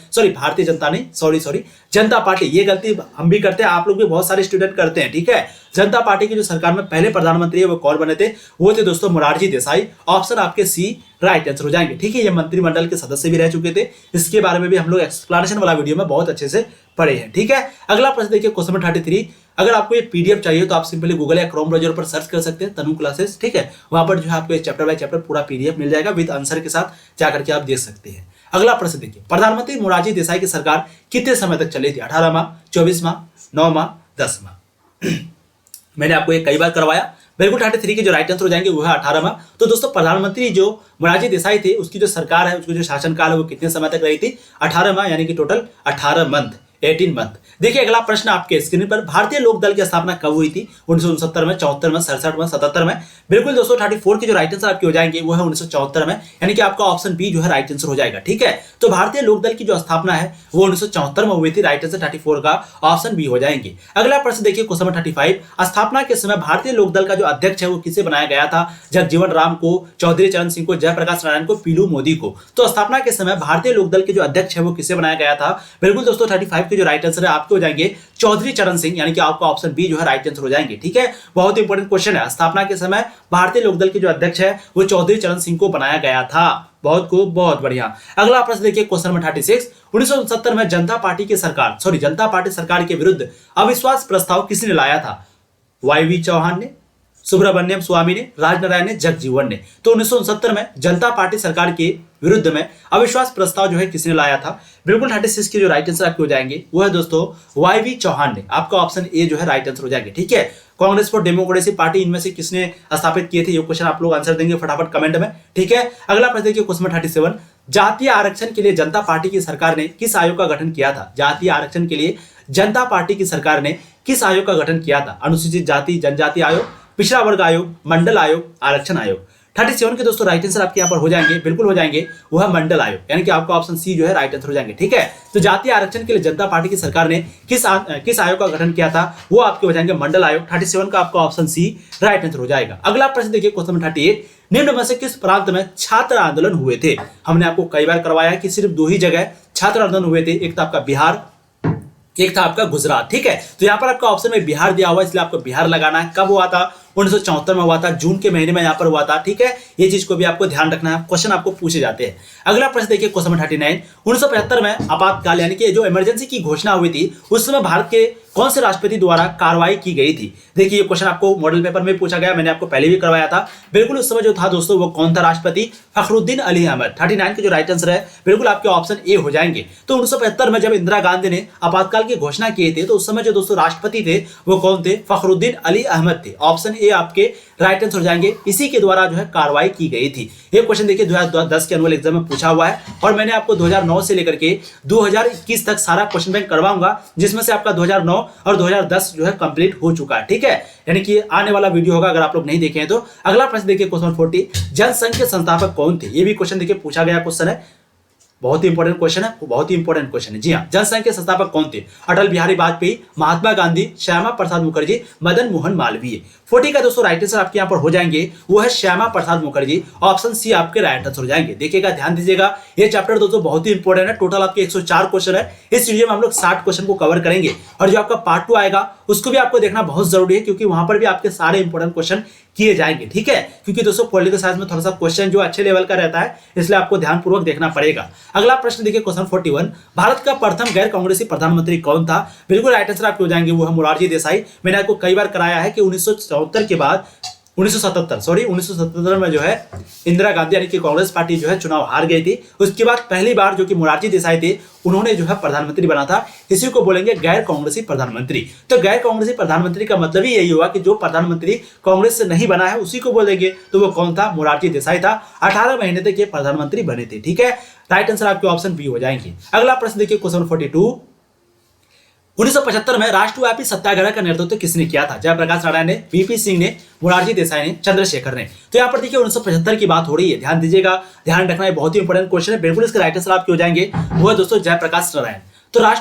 जनता पार्टी, ये गलती हम भी करते हैं, आप लोग भी बहुत सारे स्टूडेंट करते हैं। ठीक है, जनता पार्टी की जो सरकार में पहले प्रधानमंत्री है वो कौन बने थे? वो थे दोस्तों मोरारजी देसाई। ऑप्शन आपके सी राइट आंसर हो जाएंगे। ठीक है, ये मंत्रिमंडल के सदस्य भी रह चुके थे, इसके बारे में भी हम लोग एक्सप्लेनेशन वाला वीडियो में बहुत अच्छे से पढ़े हैं। ठीक है, अगला प्रश्न देखिए क्वेश्चन नंबर 33, अगर आपको ये पीडीएफ चाहिए तो आप सिंपली गूगल या क्रोम ब्राउजर पर सर्च कर सकते हैं तनु क्लासेस। ठीक है, वहां पर जो है आपको चैप्टर बाय चैप्टर पूरा पीडीएफ मिल जाएगा विद आंसर के साथ, जाकर के आप देख सकते हैं। अगला प्रश्न देखिए, प्रधानमंत्री मोरारजी देसाई की सरकार कितने समय तक चली थी? 18 माह, 24 माह, 9 माह, 10 माह। मैंने आपको ये कई बार करवाया। बिल्कुल 33 के जो राइट आंसर हो जाएंगे वो है 18 माह। तो दोस्तों प्रधानमंत्री जो मोरारजी देसाई थे उसकी जो सरकार है, उसकी जो शासनकाल है वो कितने समय तक रही थी? 18 माह, यानी कि टोटल 18 मंथ, 18 मंथ। देखिए अगला प्रश्न आपके स्क्रीन पर, भारतीय लोक दल की स्थापना कब हुई थी? 1969 में, 74 में, 67 में, 77 में। बिल्कुल दोस्तों 34 के जो राइट आंसर आपके हो जाएंगे वो है 1974 में, यानी कि आपका ऑप्शन बी जो है राइट आंसर हो जाएगा। ठीक है, तो भारतीय लोक दल की जो स्थापना है वो 1974 में हुई थी, राइट आंसर 34 का ऑप्शन बी हो जाएंगे। अगला प्रश्न देखिए क्वेश्चन नंबर 35, स्थापना के समय भारतीय लोक दल का जो अध्यक्ष है वो किसे बनाया गया था? जगजीवन राम को, चौधरी चरण सिंह को, जयप्रकाश नारायण को, पीलू मोदी को। तो स्थापना के समय भारतीय लोक दल के जो अध्यक्ष है वो किसे बनाया गया था? बिल्कुल दोस्तों 35 के जो राइट आंसर है आपके हो जाएंगे चौधरी चरण सिंह, यानी कि आपका ऑप्शन बी जो है राइट आंसर हो जाएंगे। ठीक है, बहुत इंपॉर्टेंट क्वेश्चन है। स्थापना के समय भारतीय लोक दल के जो अध्यक्ष है वो चौधरी चरण सिंह को बनाया गया था। बहुत बढ़िया। अगला प्रश्न देखिए क्वेश्चन नंबर 36, 1969 में जनता पार्टी सरकार के विरुद्ध अविश्वास प्रस्ताव किसने लाया था? वाईवी चौहान ने, सुब्रमण्यम स्वामी ने, राजनारायण ने, जगजीवन ने। तो 1969 में जनता पार्टी सरकार के विरुद्ध में अविश्वास प्रस्ताव जो है किसने लाया था? बिल्कुल 36 के जो राइट आंसर आपके हो जाएंगे वो है दोस्तों वाईवी चौहान ने। आपका ऑप्शन ए जो है राइट आंसर हो जाएंगे। ठीक है, कांग्रेस फॉर डेमोक्रेसी पार्टी इनमें से किसने स्थापित किए थे? ये क्वेश्चन आप लोग आंसर देंगे फटाफट कमेंट में। ठीक है, अगला प्रश्न देखिए क्वेश्चन 37, जातीय आरक्षण के लिए जनता पार्टी की सरकार ने किस आयोग का गठन किया था? जातीय आरक्षण के लिए जनता पार्टी की सरकार ने किस आयोग का गठन किया था? अनुसूचित जाति जनजाति आयोग, पिछड़ा वर्ग आयोग, मंडल आयोग, आरक्षण आयोग। 37 के दोस्तों राइट आंसर आपके यहाँ पर हो जाएंगे, बिल्कुल हो जाएंगे, वो है मंडल आयोग, यानी कि आपका ऑप्शन सी जो है राइट आंसर हो जाएंगे। ठीक है, तो जातीय आरक्षण के लिए जनता पार्टी की सरकार ने किस आयोग का गठन किया था? वो आपके हो जाएंगे मंडल आयोग। 37 का आपका ऑप्शन सी राइट आंसर हो जाएगा। अगला प्रश्न देखिए क्वेश्चन 38, निम्न में से किस प्रांत में छात्र आंदोलन हुए थे? हमने आपको कई बार करवाया है कि सिर्फ 2 ही जगह छात्र आंदोलन हुए थे, एक था आपका बिहार, एक था आपका गुजरात। ठीक है, तो यहाँ पर आपका ऑप्शन में बिहार दिया हुआ है, इसलिए आपको बिहार लगाना है। कब हुआ था? 1974 में हुआ था, जून के महीने में यहाँ पर हुआ था। ठीक है, ये चीज को भी आपको ध्यान रखना है, क्वेश्चन आपको पूछे जाते हैं। अगला प्रश्न देखिए क्वेश्चन 39, 1975 में आपातकाल यानी कि जो इमरजेंसी की घोषणा हुई थी उस समय भारत के कौन से राष्ट्रपति द्वारा कार्रवाई की गई थी। देखिए ये क्वेश्चन आपको मॉडल पेपर में पूछा गया, मैंने आपको पहले भी करवाया था। बिल्कुल उस समय जो था दोस्तों वो कौन था राष्ट्रपति, फखरुद्दीन अली अहमद। 39 के जो राइट आंसर है बिल्कुल आपके ऑप्शन ए हो जाएंगे। तो 1975 में जब इंदिरा गांधी ने आपातकाल की घोषणा की थी तो उस समय जो दोस्तों राष्ट्रपति थे वो कौन थे, फखरुद्दीन अली अहमद थे। ऑप्शन ए आपके राइट आंसर हो जाएंगे। इसी के द्वारा जो है कार्रवाई की गई थी। ये क्वेश्चन देखिए 2010 के एनुअल एग्जाम में पूछा हुआ है और मैंने आपको 2009 से लेकर के 2021 तक सारा क्वेश्चन बैंक करवाऊंगा, जिसमें से आपका 2009 और 2010 जो है कंप्लीट हो चुका है। ठीक है, यानी कि आने वाला वीडियो होगा अगर आप लोग नहीं देखे हैं तो। अगला प्रश्न देखिए क्वेश्चन 40, जनसंघ के संस्थापक कौन थे। ये भी क्वेश्चन देखिए पूछा गया क्वेश्चन है, बहुत ही इंपॉर्टेंट क्वेश्चन है, बहुत ही इंपॉर्टेंट क्वेश्चन है। जी हाँ, जनसंघ के संस्थापक कौन थे, अटल बिहारी वाजपेयी, महात्मा गांधी, श्यामा प्रसाद मुखर्जी, मदन मोहन मालवीय। 40 का दोस्तों राइट आंसर आपके यहाँ पर हो जाएंगे वो है श्यामा प्रसाद मुखर्जी। ऑप्शन सी आपके राइट आंसर हो जाएंगे। देखिएगा, ध्यान दीजिएगा, ये चैप्टर दोस्तों बहुत ही इंपॉर्टेंट है। टोटल आपके 104 क्वेश्चन है। इस वीडियो में हम लोग 60 क्वेश्चन को कवर करेंगे और जो आपका पार्ट 2 आएगा उसको भी आपको देखना बहुत जरूरी है, क्योंकि वहां पर भी आपके सारे इंपॉर्टेंट क्वेश्चन किए जाएंगे। ठीक है, क्योंकि दोस्तों पॉलिटिकल साइंस में थोड़ा सा क्वेश्चन जो अच्छे लेवल का रहता है, इसलिए आपको ध्यानपूर्वक देखना पड़ेगा। अगला प्रश्न देखिए क्वेश्चन 41, भारत का प्रथम गैर कांग्रेसी प्रधानमंत्री कौन था। बिल्कुल राइट आंसर आपके हो जाएंगे वो है मोरारजी देसाई। मैंने आपको कई बार कराया है कि 1974 के बाद 1977 में जो है इंदिरा गांधी यानी कि कांग्रेस पार्टी जो है चुनाव हार गई थी। उसके बाद पहली बार जो कि मोरारजी देसाई थे उन्होंने जो है प्रधानमंत्री बना था। इसी को बोलेंगे गैर कांग्रेसी प्रधानमंत्री। तो गैर कांग्रेसी प्रधानमंत्री का मतलब ही यही हुआ कि जो प्रधानमंत्री कांग्रेस से नहीं बना है उसी को बोलेंगे। तो वो कौन था, मोरारजी देसाई था। 18 महीने तक ये प्रधानमंत्री बने थे। ठीक है, राइट आंसर आपके ऑप्शन बी हो जाएंगे। अगला प्रश्न देखिए क्वेश्चन 42, 1975 में राष्ट्रव्यापी सत्याग्रह का नेतृत्व किसने किया था। जयप्रकाश नारायण ने, वीपी सिंह ने, मोरारजी देसाई ने, चंद्रशेखर ने। तो यहाँ पर देखिए 1975 की बात हो रही है, ध्यान दीजिएगा, ध्यान रखना है, बहुत ही इंपॉर्टेंट क्वेश्चन है। बिल्कुल इसके राइट आंसर आपके हो जाएंगे वो है दोस्तों जयप्रकाश नारायण। तो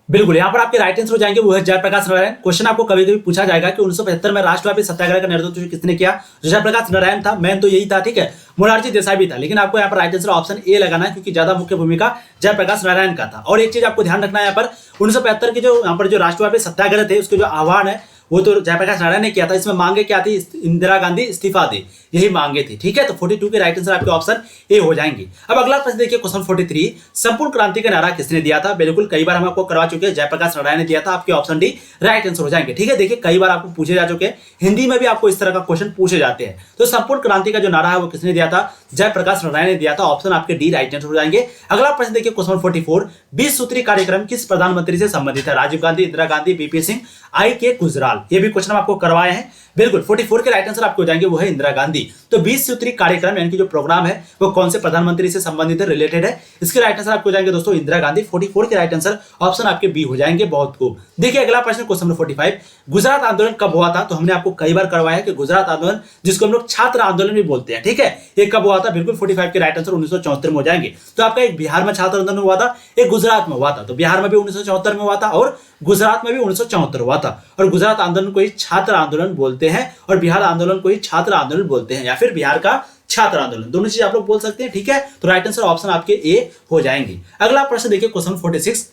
बिल्कुल यहाँ पर आपके राइट आंसर हो जाएंगे वो है जयप्रकाश नारायण। क्वेश्चन आपको कभी कभी पूछा जाएगा कि 1975 में राष्ट्रव्यापी सत्याग्रह का नेतृत्व किसने किया। जयप्रकाश नारायण था, मेन तो यही था। ठीक है, मोरारजी देसाई भी था, लेकिन आपको यहाँ पर राइट आंसर ऑप्शन ए लगाना है, क्योंकि ज्यादा मुख्य भूमिका जयप्रकाश नारायण का था। और एक चीज आपको ध्यान रखना है, यहाँ पर 1975 के जो यहाँ पर जो राष्ट्रव्यापी सत्याग्रह थे उसके जो आह्वान है वो तो जयप्रकाश नारायण ने किया था। इसमें मांगे क्या थी, इंदिरा गांधी इस्तीफा दे, यही मांगे थी। ठीक है, तो 42 के राइट आंसर आपके ऑप्शन ए हो जाएंगे। अब अगला प्रश्न देखिए क्वेश्चन 43, संपूर्ण क्रांति का नारा किसने दिया था। बिल्कुल कई बार हम आपको करवा चुके हैं, जयप्रकाश नारायण ने दिया था। आपके ऑप्शन डी राइट आंसर हो जाएंगे। ठीक है, देखिए कई बार आपको पूछे जा चुके हैं, हिंदी में भी आपको इस तरह का क्वेश्चन पूछे जाते हैं। तो संपूर्ण क्रांति का जो नारा है वो किसने दिया था, जयप्रकाश नारायण ने दिया था। ऑप्शन आपके डी राइट आंसर हो जाएंगे। अगला प्रश्न देखिए क्वेश्चन 44, 20 सूत्री कार्यक्रम किस प्रधानमंत्री से संबंधित है। राजीव गांधी, इंदिरा गांधी, वीपी सिंह, आई के गुजराल। ये भी क्वेश्चन आपको करवाए हैं। बिल्कुल 44 के राइट आंसर आपको हो जाएंगे वो है इंदिरा गांधी। तो 20 सूत्री कार्यक्रम यानी कि जो प्रोग्राम है वो कौन से प्रधानमंत्री से संबंधित है, रिलेटेड है। इसके राइट आंसर आपको हो जाएंगे दोस्तों इंदिरा गांधी। 44 के राइट आंसर ऑप्शन आपके बी हो जाएंगे। बहुत खूब। देखिए अगला प्रश्न क्वेश्चन नंबर 45, गुजरात आंदोलन कब हुआ था। तो हमने आपको कई बार करवाया है कि गुजरात आंदोलन, जिसको हम लोग छात्र आंदोलन भी बोलते हैं, ठीक है, ये कब हुआ था। बिल्कुल 45 के राइट आंसर 1974 में हो जाएंगे। तो आपका एक बिहार में छात्र आंदोलन हुआ था, एक गुजरात में हुआ था। तो बिहार में भी 1974 में हुआ था और गुजरात में भी 1974 हुआ था। और गुजरात आंदोलन को ही छात्र आंदोलन बोलते हैं और बिहार आंदोलन को ही छात्र आंदोलन बोलते हैं, या फिर बिहार का छात्र आंदोलन, दोनों चीज आप लोग बोल सकते हैं। ठीक है, तो राइट आंसर ऑप्शन आपके ए हो जाएंगे। अगला प्रश्न देखिए क्वेश्चन 46,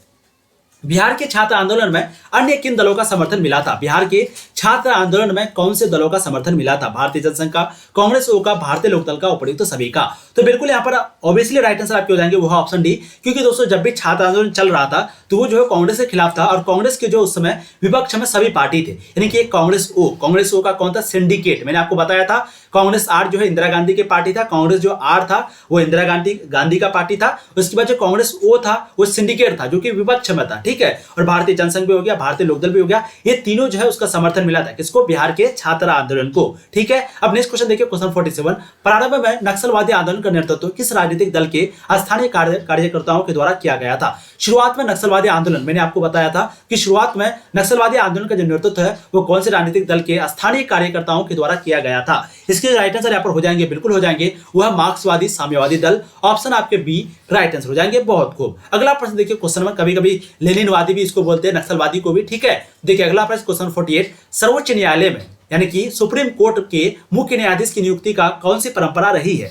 बिहार के छात्र आंदोलन में अन्य किन दलों का समर्थन मिला था। बिहार के छात्र आंदोलन में कौन से दलों का समर्थन मिला था। भारतीय जनसंघ का, कांग्रेस का, भारतीय लोकदल का, उपयुक्त सभी का। तो बिल्कुल यहाँ पर ऑब्वियसली राइट आंसर आपके हो जाएंगे वो है ऑप्शन डी। क्योंकि दोस्तों जब भी छात्र आंदोलन चल रहा था तो वो जो है कांग्रेस के खिलाफ था और कांग्रेस के जो उस समय विपक्ष में सभी पार्टी थे, यानी कि कांग्रेस ओ का कौन था, सिंडिकेट। मैंने आपको बताया था कांग्रेस आर जो है इंदिरा गांधी के पार्टी था, कांग्रेस जो आर था वो इंदिरा गांधी का पार्टी था। उसके बाद जो कांग्रेस ओ था वो सिंडिकेट था जो कि विपक्ष में था। ठीक है, और भारतीय जनसंघ भी हो गया, भारतीय लोकदल भी हो गया, ये तीनों जो है उसका समर्थन मिला था किसको, बिहार के छात्र आंदोलन को। ठीक है, अब नेक्स्ट क्वेश्चन देखिए क्वेश्चन 47, प्रारंभ में नक्सलवादी आंदोलन का नेतृत्व किस राजनीतिक दल के स्थानीय कार्यकर्ताओं के द्वारा किया गया था। शुरुआत में नक्सलवादी आंदोलन, मैंने आपको बताया था कि शुरुआत में नक्सलवादी आंदोलन का जो नेतृत्व है वो कौन से राजनीतिक दल के स्थानीय कार्यकर्ताओं के द्वारा किया गया था। इसके राइट आंसर यहाँ पर हो जाएंगे, बिल्कुल हो जाएंगे, वह मार्क्सवादी साम्यवादी दल। ऑप्शन आपके बी राइट आंसर हो जाएंगे। बहुत खूब। अगला प्रश्न देखिए क्वेश्चन में, कभी कभी लेनिनवादी भी इसको बोलते हैं, नक्सलवादी को भी। ठीक है, देखिए अगला प्रश्न क्वेश्चन 48, सर्वोच्च न्यायालय में यानी कि सुप्रीम कोर्ट के मुख्य न्यायाधीश की नियुक्ति का कौन सी परंपरा रही है।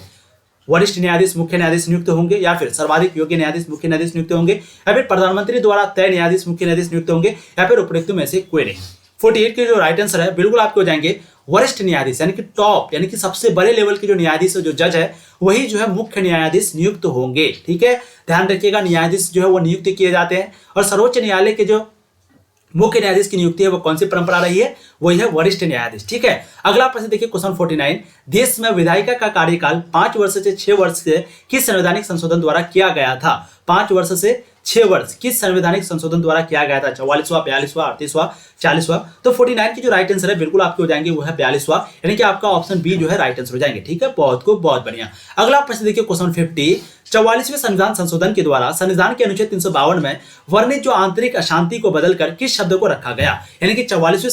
वरिष्ठ न्यायाधीश मुख्य न्यायाधीश नियुक्त होंगे, या फिर सर्वाधिक योग्य न्यायाधीश मुख्य न्यायाधीश नियुक्त होंगे, या फिर प्रधानमंत्री द्वारा तय न्यायाधीश मुख्य न्यायाधीश नियुक्त होंगे, या फिर उपयुक्त में से कोई नहीं। 48 के जो राइट आंसर है बिल्कुल आपके हो जाएंगे वरिष्ठ न्यायाधीश, यानी कि टॉप, यानी कि सबसे बड़े लेवल के जो न्यायाधीश जो जज है वही जो है मुख्य न्यायाधीश नियुक्त होंगे। ठीक है, ध्यान रखिएगा, न्यायाधीश जो है वो नियुक्त किए जाते हैं। और सर्वोच्च न्यायालय के जो मुख्य न्यायाधीश की नियुक्ति है वो कौन सी परंपरा रही है, वही है वरिष्ठ न्यायाधीश। ठीक है, अगला प्रश्न देखिए क्वेश्चन 49, देश में विधायिका का कार्यकाल 5 वर्ष से 6 वर्ष से किस संवैधानिक संशोधन द्वारा किया गया था? 5 वर्ष से 6 वर्ष किस संवैधानिक संशोधन द्वारा किया गया था? 44वां, 42वां, 38वां, 40वां। तो 49 की जो राइट आंसर है बिल्कुल आपके हो जाएंगे वो है 42वां, यानी कि आपका ऑप्शन बी जो है राइट आंसर हो जाएंगे। ठीक है, बहुत बढ़िया। अगला प्रश्न देखिए क्वेश्चन 50, 44वें संविधान संशोधन के द्वारा संविधान के अनुच्छेद 352 में वर्णित जो आंतरिक अशांति को बदलकर किस शब्द को रखा गया? यानी कि 44वें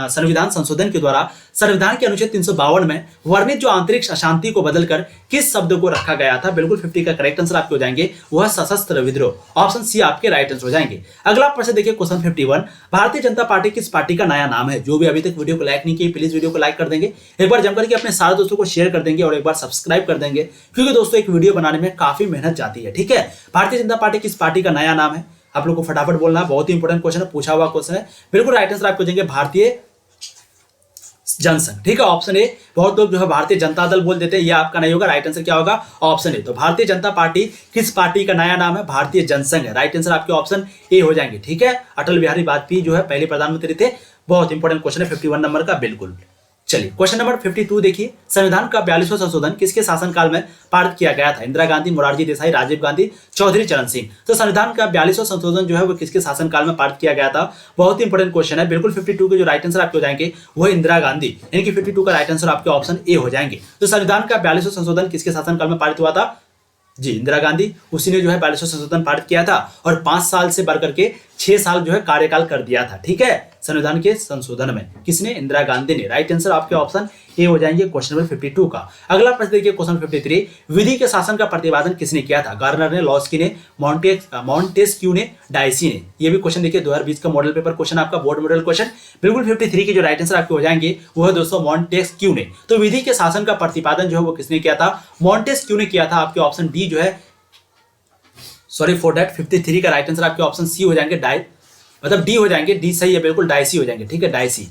संविधान संशोधन के द्वारा संविधान के अनुच्छेद 352 में वर्णित जो आंतरिक अशांति को बदलकर किस शब्द को रखा गया था? बिल्कुल 50 का करेक्ट आंसर आपके हो जाएंगे वह सशस्त्र विद्रोह, ऑप्शन सी आपके राइट आंसर हो जाएंगे। अगला प्रश्न देखिए क्वेश्चन 51, भारतीय जनता पार्टी किस पार्टी का नया नाम है? जो भी अभी तक वीडियो को लाइक नहीं किए प्लीज वीडियो को लाइक कर देंगे, एक बार जमकर के अपने सारे दोस्तों को शेयर कर देंगे और एक बार सब्सक्राइब कर देंगे, क्योंकि दोस्तों एक वीडियो बनाने में काफी मेहनत जाती है। ठीक है, भारतीय जनता पार्टी किस पार्टी का नया नाम है? आप लोग को फटाफट बोलना है, बहुत ही इंपॉर्टेंट क्वेश्चन है, पूछा हुआ क्वेश्चन है। बिल्कुल राइट आंसर आपको देंगे भारतीय जनसंघ। ठीक है, ऑप्शन ए। बहुत लोग जो है भारतीय जनता दल बोल देते हैं, ये आपका नहीं होगा, राइट आंसर क्या होगा? Option A. तो भारतीय जनता पार्टी किस पार्टी का नया नाम है? भारतीय जनसंघ है, राइट आंसर आपके ऑप्शन ए हो जाएंगे। ठीक है, अटल बिहारी वाजपेयी जो है पहले प्रधानमंत्री थे। बहुत इंपॉर्टेंट क्वेश्चन है 51 नंबर का। बिल्कुल चलिए क्वेश्चन नंबर 52 देखिए, संविधान का 42वां संशोधन किसके शासनकाल में पारित किया गया था? इंदिरा गांधी, मोरारजी देसाई, राजीव गांधी, चौधरी चरण सिंह। तो संविधान का 42वां संशोधन जो है वो किसके शासनकाल में पारित किया गया था? बहुत ही इंपॉर्टेंट क्वेश्चन है। बिल्कुल 52 के जो राइट आंसर आपके हो जाएंगे वो इंदिरा गांधी, यानी कि 52 का राइट आंसर आपके ऑप्शन ए हो जाएंगे। तो संविधान का 42वां संशोधन किसके शासनकाल में पारित हुआ था? जी, इंदिरा गांधी, उसी ने जो है 42वां संशोधन पारित किया था और 5 साल से बढ़कर के 6 साल जो है कार्यकाल कर दिया था। ठीक है, संविधान के संशोधन में किसने? इंदिरा गांधी ने। राइट आंसर आपके ऑप्शन ए हो जाएंगे क्वेश्चन नंबर 52 का। अगला प्रश्न देखिए क्वेश्चन 53, विधि के शासन का प्रतिपादन किसने किया था? गार्नर ने, लॉस्की ने, मॉन्टेस्क्यू ने, डाइसी ने। ये भी क्वेश्चन देखिए 2020 का मॉडल पेपर क्वेश्चन, आपका बोर्ड मॉडल क्वेश्चन। बिल्कुल 53 के जो राइट आंसर आपके हो जाएंगे वो है दोस्तों मॉन्टेस्क्यू ने। तो विधि के शासन का प्रतिपादन जो है वो किसने किया था? मॉन्टेस्क्यू ने किया था। आपके ऑप्शन डी जो है, सॉरी फॉर दैट, 53 का राइट आंसर आपके ऑप्शन सी हो जाएंगे, मतलब डी हो जाएंगे, डी सही है बिल्कुल, डाइसी हो जाएंगे। ठीक है, डाइसी।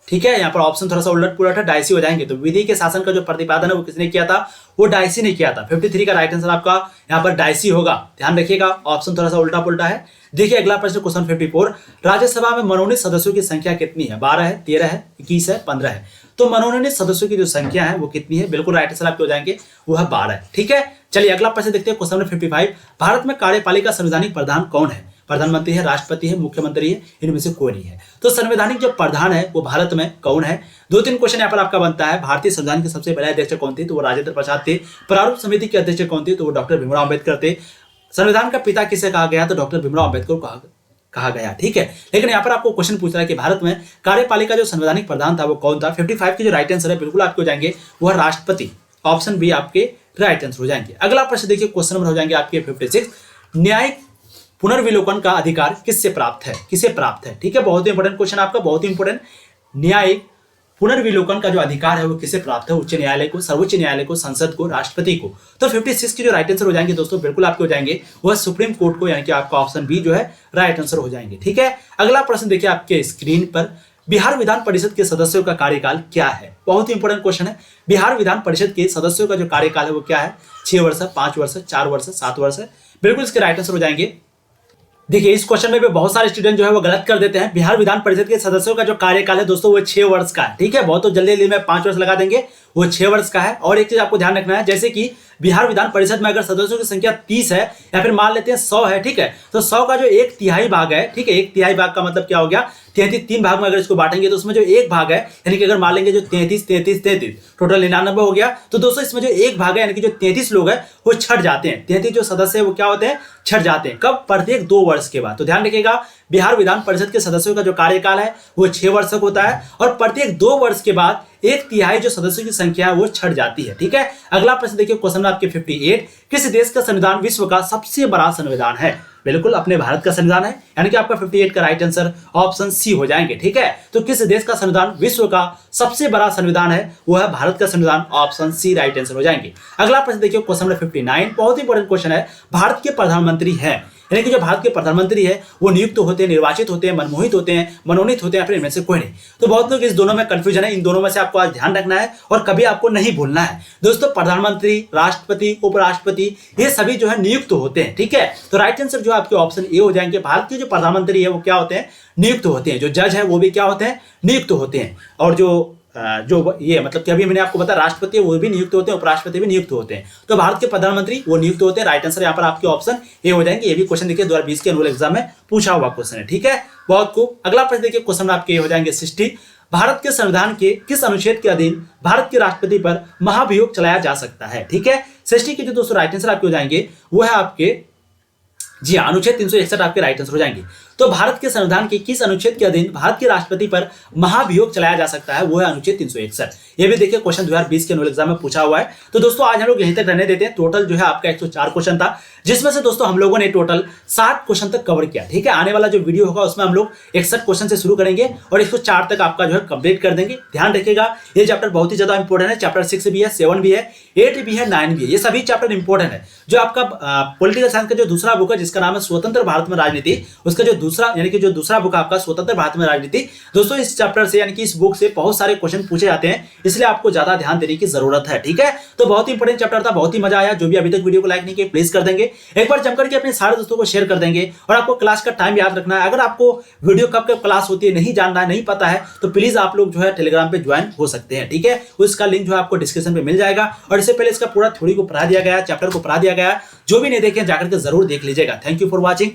ठीक है, यहाँ पर ऑप्शन थोड़ा सा उलट पुलट है, डाइसी हो जाएंगे। तो विधि के शासन का जो प्रतिपादन है वो किसने किया था? वो डाइसी ने किया था। 53 का राइट आंसर आपका यहाँ पर डाइसी होगा, ध्यान रखिएगा, ऑप्शन थोड़ा सा उल्टा पुल्टा है। देखिए अगला प्रश्न क्वेश्चन 54, राज्यसभा में मनोनीत सदस्यों की संख्या कितनी है? 12 है, 13 है, 21 है, 15 है। तो मनोनीत सदस्यों की जो संख्या है वो कितनी है? बिल्कुल राइट आंसर आपके हो जाएंगे वो है 12 है। ठीक है, चलिए अगला प्रश्न देखते हैं क्वेश्चन नंबर 55, भारत में कार्यपालिका संवैधानिक प्रधान कौन है? प्रधानमंत्री है, राष्ट्रपति है, मुख्यमंत्री है, इनमें से कोई नहीं है। तो संवैधानिक जो प्रधान है वो भारत में कौन है? 2-3 क्वेश्चन यहाँ पर आपका बनता है। भारतीय संविधान के सबसे पहले अध्यक्ष कौन थे? तो वो राजेंद्र प्रसाद थे। प्रारूप समिति के अध्यक्ष कौन थे? तो वो डॉक्टर भीमराव अम्बेडकर थे। संविधान का पिता किसे कहा गया? तो डॉक्टर भीमराव अम्बेडकर को कहा गया। ठीक है, लेकिन यहाँ पर आपको क्वेश्चन पूछ रहा है कि भारत में कार्यपालिका जो संवैधानिक प्रधान था वो कौन था? 55 के जो राइट आंसर है बिल्कुल आपके हो जाएंगे वो है राष्ट्रपति, ऑप्शन बी आपके राइट आंसर हो जाएंगे। अगला प्रश्न देखिए क्वेश्चन नंबर हो जाएंगे आपके 56, न्यायिक पुनर्विलोकन का अधिकार किससे प्राप्त है? किसे प्राप्त है? ठीक है, बहुत ही इंपॉर्टेंट क्वेश्चन आपका, बहुत ही इंपॉर्टेंट। न्यायिक पुनर्विलोकन का जो अधिकार है वो किसे प्राप्त है? उच्च न्यायालय को, सर्वोच्च न्यायालय को, संसद को, राष्ट्रपति को। तो 56 के जो राइट आंसर हो जाएंगे दोस्तों बिल्कुल आपके हो जाएंगे वह सुप्रीम कोर्ट को, यानी कि आपका ऑप्शन बी जो है राइट आंसर हो जाएंगे। ठीक है, अगला प्रश्न देखिए आपके स्क्रीन पर, बिहार विधान परिषद के सदस्यों का कार्यकाल क्या है? बहुत ही इंपॉर्टेंट क्वेश्चन है। बिहार विधान परिषद के सदस्यों का जो कार्यकाल है वो क्या है? 6 वर्ष, 5 वर्ष, 4 वर्ष, 7 वर्ष है। बिल्कुल इसके राइट आंसर हो जाएंगे। देखिए इस क्वेश्चन में भी बहुत सारे स्टूडेंट जो है वो गलत कर देते हैं। बिहार विधान परिषद के सदस्यों का जो कार्यकाल है दोस्तों वो 6 वर्ष का है। ठीक है, बहुत तो जल्दी में 5 वर्ष लगा देंगे, वो 6 वर्ष का है। और एक चीज आपको ध्यान रखना है, जैसे कि बिहार विधान परिषद में अगर सदस्यों की संख्या 30 है या फिर मान लेते हैं 100 है, ठीक है, तो 100 का जो 1/3 भाग है, ठीक है, 1/3 भाग का मतलब क्या हो गया? 33, 3 भाग में अगर इसको बांटेंगे तो उसमें जो 1 भाग है, यानी कि अगर मान लेंगे जो 33, 33, 33 टोटल 99 हो गया, तो दोस्तों इसमें जो 1 भाग है यानी कि जो 33 लोग हैं वो छट जाते हैं। 33 जो सदस्य है वो क्या होते हैं? छट जाते हैं। कब? प्रत्येक 2 वर्ष के बाद। तो ध्यान रखिएगा, बिहार विधान परिषद के सदस्यों का जो कार्यकाल है वो 6 वर्ष तक होता है और प्रत्येक 2 वर्ष के बाद 1/3 जो सदस्यों की संख्या है वो छट जाती है। ठीक है, अगला प्रश्न देखिए क्वेश्चन आपके 58, किस देश का संविधान विश्व का सबसे बड़ा संविधान है? बिल्कुल अपने भारत का संविधान है, यानी कि आपका 58 का राइट आंसर ऑप्शन सी हो जाएंगे। ठीक है, तो किस देश का संविधान विश्व का सबसे बड़ा संविधान है? वो है भारत का संविधान, ऑप्शन सी राइट आंसर हो जाएंगे। अगला प्रश्न देखिए क्वेश्चन नंबर 59, बहुत इंपॉर्टेंट क्वेश्चन है। भारत के प्रधानमंत्री हैं यानी कि जो भारत के प्रधानमंत्री है वो नियुक्त होते हैं, निर्वाचित होते हैं, मनमोहित होते हैं, मनोनीत होते हैं, फिर इनमें से कोई नहीं। तो बहुत लोग इस दोनों में कंफ्यूजन है, इन दोनों में से आपको आज ध्यान रखना है और कभी आपको नहीं भूलना है। दोस्तों प्रधानमंत्री, राष्ट्रपति, उपराष्ट्रपति ये सभी जो है नियुक्त होते हैं, ठीक है। तो राइट आंसर जो आपके ऑप्शन ए हो जाएंगे। भारत के जो प्रधानमंत्री है वो क्या होते हैं, नियुक्त होते हैं। जो जज है वो भी क्या होते हैं, नियुक्त होते हैं। और जो ये मतलब कि अभी मैंने आपको बताया राष्ट्रपति वो भी नियुक्त होते हैं, उपराष्ट्रपति भी नियुक्त होते हैं। तो भारत के प्रधानमंत्री वो नियुक्त होते हैं। राइट आंसर यहाँ पर आपके ऑप्शन ए हो जाएंगे। ये भी क्वेश्चन देखिए 2020 के एनुअल एग्जाम में पूछा हुआ क्वेश्चन है, ठीक है। बहुत खूब। अगला प्रश्न देखिए, क्वेश्चन आपके हो जाएंगे 60। भारत के संविधान के किस अनुच्छेद के अधीन भारत के राष्ट्रपति पर महाभियोग चलाया जा सकता है, ठीक है। 60 के जो दोस्तों राइट आंसर आपके हो जाएंगे वो है आपके, जी हाँ, अनुच्छेद 361 आपके राइट आंसर हो जाएंगे। तो भारत के संविधान के किस अनुच्छेद के अधीन भारत के राष्ट्रपति पर महाभियोग चलाया जा सकता है, वो है अनुच्छेद 361। ये भी देखिए क्वेश्चन 2020 के एनुअल एग्जाम में पूछा हुआ है। तो दोस्तों आज हम लोग यहीं तक रहने देते हैं। टोटल जो है आपका 104 क्वेश्चन था, जिसमें से दोस्तों हम लोगों ने टोटल 60 क्वेश्चन तक कवर किया, ठीक है। आने वाला जो वीडियो होगा उसमें हम लोग 61 क्वेश्चन से शुरू करेंगे और 104 तक आपका जो है कंप्लीट कर देंगे। ध्यान रखिएगा ये चैप्टर बहुत ही ज्यादा इंपॉर्टेंट है। चैप्टर 6 भी है, 7 भी है, 8 भी है, 9 भी है। ये सभी चैप्टर इंपॉर्टेंट है। जो आपका पॉलिटिकल साइंस का जो दूसरा बुक है जिसका नाम है स्वतंत्र भारत में राजनीति, उसका जो दूसरा यानी कि जो दूसरा बुक आपका स्वतंत्र भारत में राजनीति, दोस्तों इस चैप्टर से यानी कि इस बुक से बहुत सारे क्वेश्चन पूछे जाते हैं, इसलिए आपको ज्यादा ध्यान देने की जरूरत है, ठीक है। तो बहुत ही इंपॉर्टेंट चैप्टर था, बहुत ही मजा आया। जो भी अभी तक वीडियो को लाइक नहीं किया प्लीज कर देंगे, एक बार जमकर के अपने सारे दोस्तों को शेयर कर देंगे। और आपको क्लास का टाइम याद रखना है। अगर आपको वीडियो कब कब क्लास होती है नहीं जानना है, नहीं पता है, तो प्लीज आप लोग जो है टेलीग्राम पे ज्वाइन हो सकते हैं, ठीक है। उसका लिंक जो है आपको डिस्क्रिप्शन में मिल जाएगा। और इससे पहले इसका पूरा थ्योरी को पढ़ा दिया गया, चैप्टर को पढ़ा दिया गया। जो भी नहीं देखे जाकर के जरूर देख लीजिएगा। Thank you for watching.